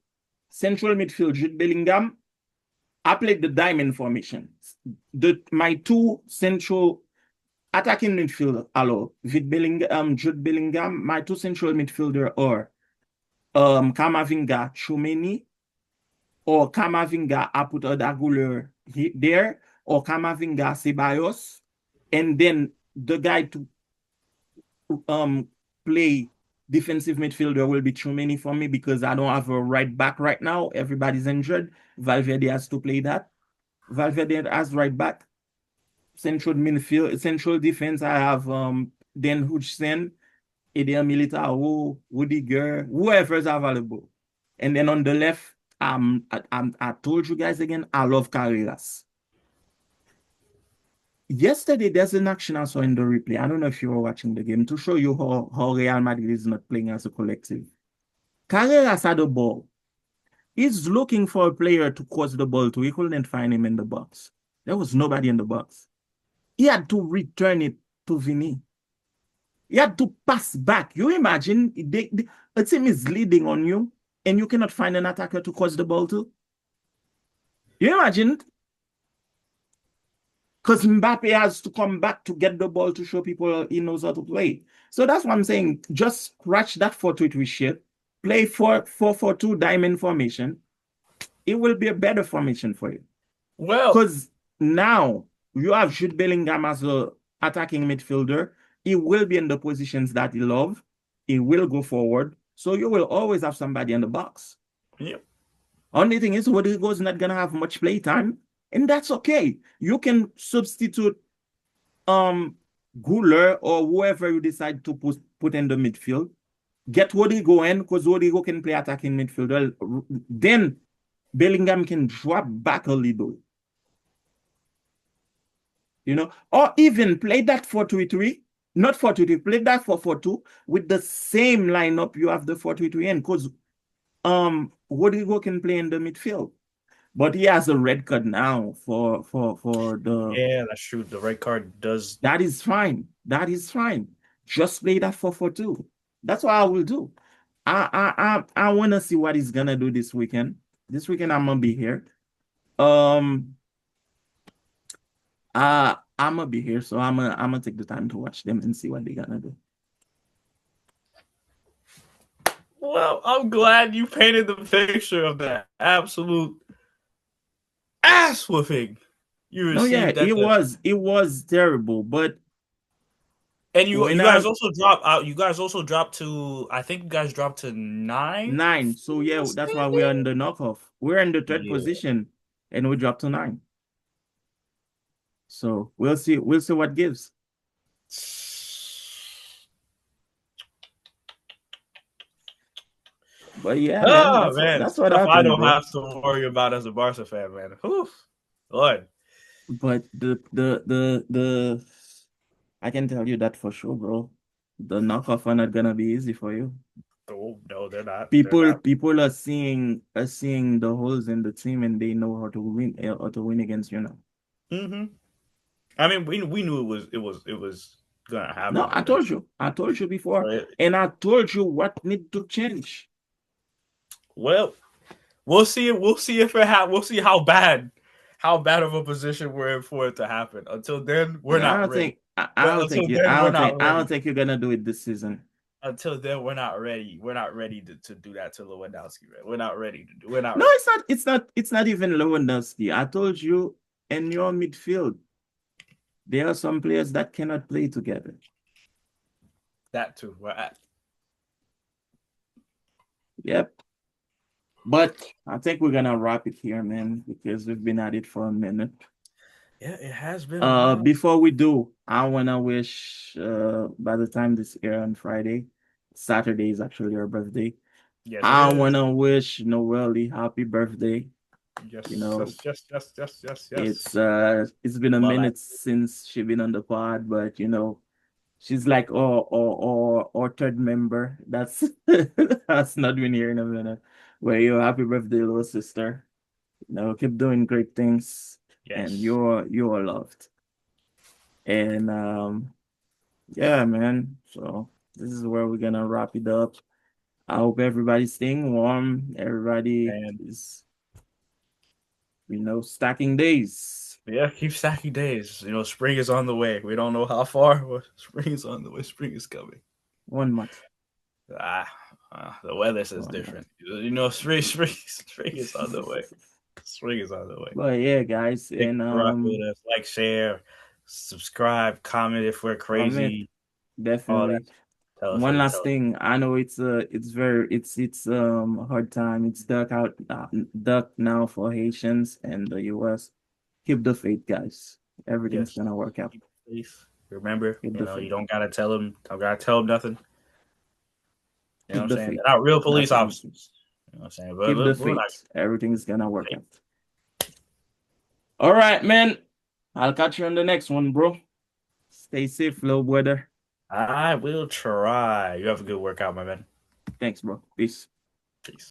central midfield, Jude Bellingham. I played the diamond formation. My 2 central attacking midfielder, Jude Bellingham. My 2 central midfielder are Camavinga, Tchouaméni, or Camavinga, I put Odaguler there, or Camavinga, Ceballos, and then the guy to play defensive midfielder will be Tchouaméni for me because I don't have a right back right now. Everybody's injured. Valverde has to play that. Valverde as right back. Central midfield, central defense, I have Dan Hutchinson, Eder Militao, Rudiger, whoever is available. And then on the left, I told you guys again, I love Carreras. Yesterday, there's an action I saw in the replay. I don't know if you were watching the game to show you how Real Madrid is not playing as a collective. Carreras had the ball. He's looking for a player to cross the ball to. He couldn't find him in the box. There was nobody in the box. He had to return it to Vinny. He had to pass back. You imagine a team is leading on you and you cannot find an attacker to cross the ball to? You imagine? Because Mbappe has to come back to get the ball to show people he knows how to play. So that's what I'm saying. Just scratch that 4-2-3 shit. Play 4-4-2 diamond formation. It will be a better formation for you. Well, because now you have Jude Bellingham as a attacking midfielder. He will be in the positions that he loves. He will go forward. So you will always have somebody in the box. Yep. Only thing is, Rodrigo's not going to have much play time. And that's okay. You can substitute Guler or whoever you decide to put in the midfield. Get Rodrigo in because Rodrigo can play attacking midfielder. Then Bellingham can drop back a little. You know, or even play that 4-3-3, not 4-3-3, play that 4-4-2 with the same lineup you have the 4-3-3 in, because Rodrigo can play in the midfield. But he has a red card now for the. Yeah, that's true. The red card does. That is fine. That is fine. Just play that 4-4-2. That's what I will do. I want to see what he's gonna do this weekend. This weekend I'm gonna be here. I'm gonna be here, so I'm gonna take the time to watch them and see what they're gonna do. Well, I'm glad you painted the picture of that absolute ass whooping you received. No, yeah, it was terrible, but and you guys also dropped out. You guys also dropped to. I think you guys dropped to 9. 9. So yeah, that's why we're in the knockoff. We're in the third position, and we dropped to 9. So we'll see what gives. But yeah, that's what happened, I don't have to worry about as a Barca fan, man. Oof, Lord. But the I can tell you that for sure, bro. The knockoff are not gonna be easy for you. Oh, no, they're not. People are seeing the holes in the team, and they know how to win against you now. Mm-hmm. I mean, we knew it was gonna happen. No, I told you before, and I told you what need to change. Well, we'll see. We'll see if it happens. We'll see how bad of a position we're in for it to happen. Until then, we're not ready. I don't think you're gonna do it this season. Until then, we're not ready. We're not ready to do that to Lewandowski. Right? We're not ready to do. We're not. No, ready. it's not even Lewandowski. I told you in your midfield, there are some players that cannot play together. That too. We're at. Yep. But I think we're gonna wrap it here, man, because we've been at it for a minute. Yeah, it has been. Before we do, I wanna wish by the time this air on Friday, Saturday is actually her birthday. Yes, I wanna wish Noelle happy birthday. Yes, you know, yes. It's been a minute since she's been on the pod, but you know, she's like our third member. That's that's not been here in a minute. Well, you happy birthday, little sister. You know, keep doing great things. Yes. And you're loved. And yeah, man. So this is where we're gonna wrap it up. I hope everybody's staying warm. Everybody is, stacking days. Yeah, keep stacking days. You know, spring is on the way. We don't know how far, but spring is on the way. Spring is coming. 1 month. The weather says different. You know, spring is on the way. Spring is on the way. But yeah, guys, and rock with us, like, share, subscribe, comment if we're crazy. Definitely. One last thing. I know it's a hard time. It's dark now for Haitians and the US. Keep the faith, guys. Everything's Yes. gonna work out. Keep the faith. Remember, Keep the you faith. don't gotta tell them. Don't gotta tell them nothing. You know what Keep I'm the saying? faith. They're not real police That's what I'm saying. officers. You know what I'm saying? But Keep the we're not. faith. Everything's gonna work out. All right, man. I'll catch you on the next one, bro. Stay safe, little brother. I will try. You have a good workout, my man. Thanks, bro. Peace. Peace.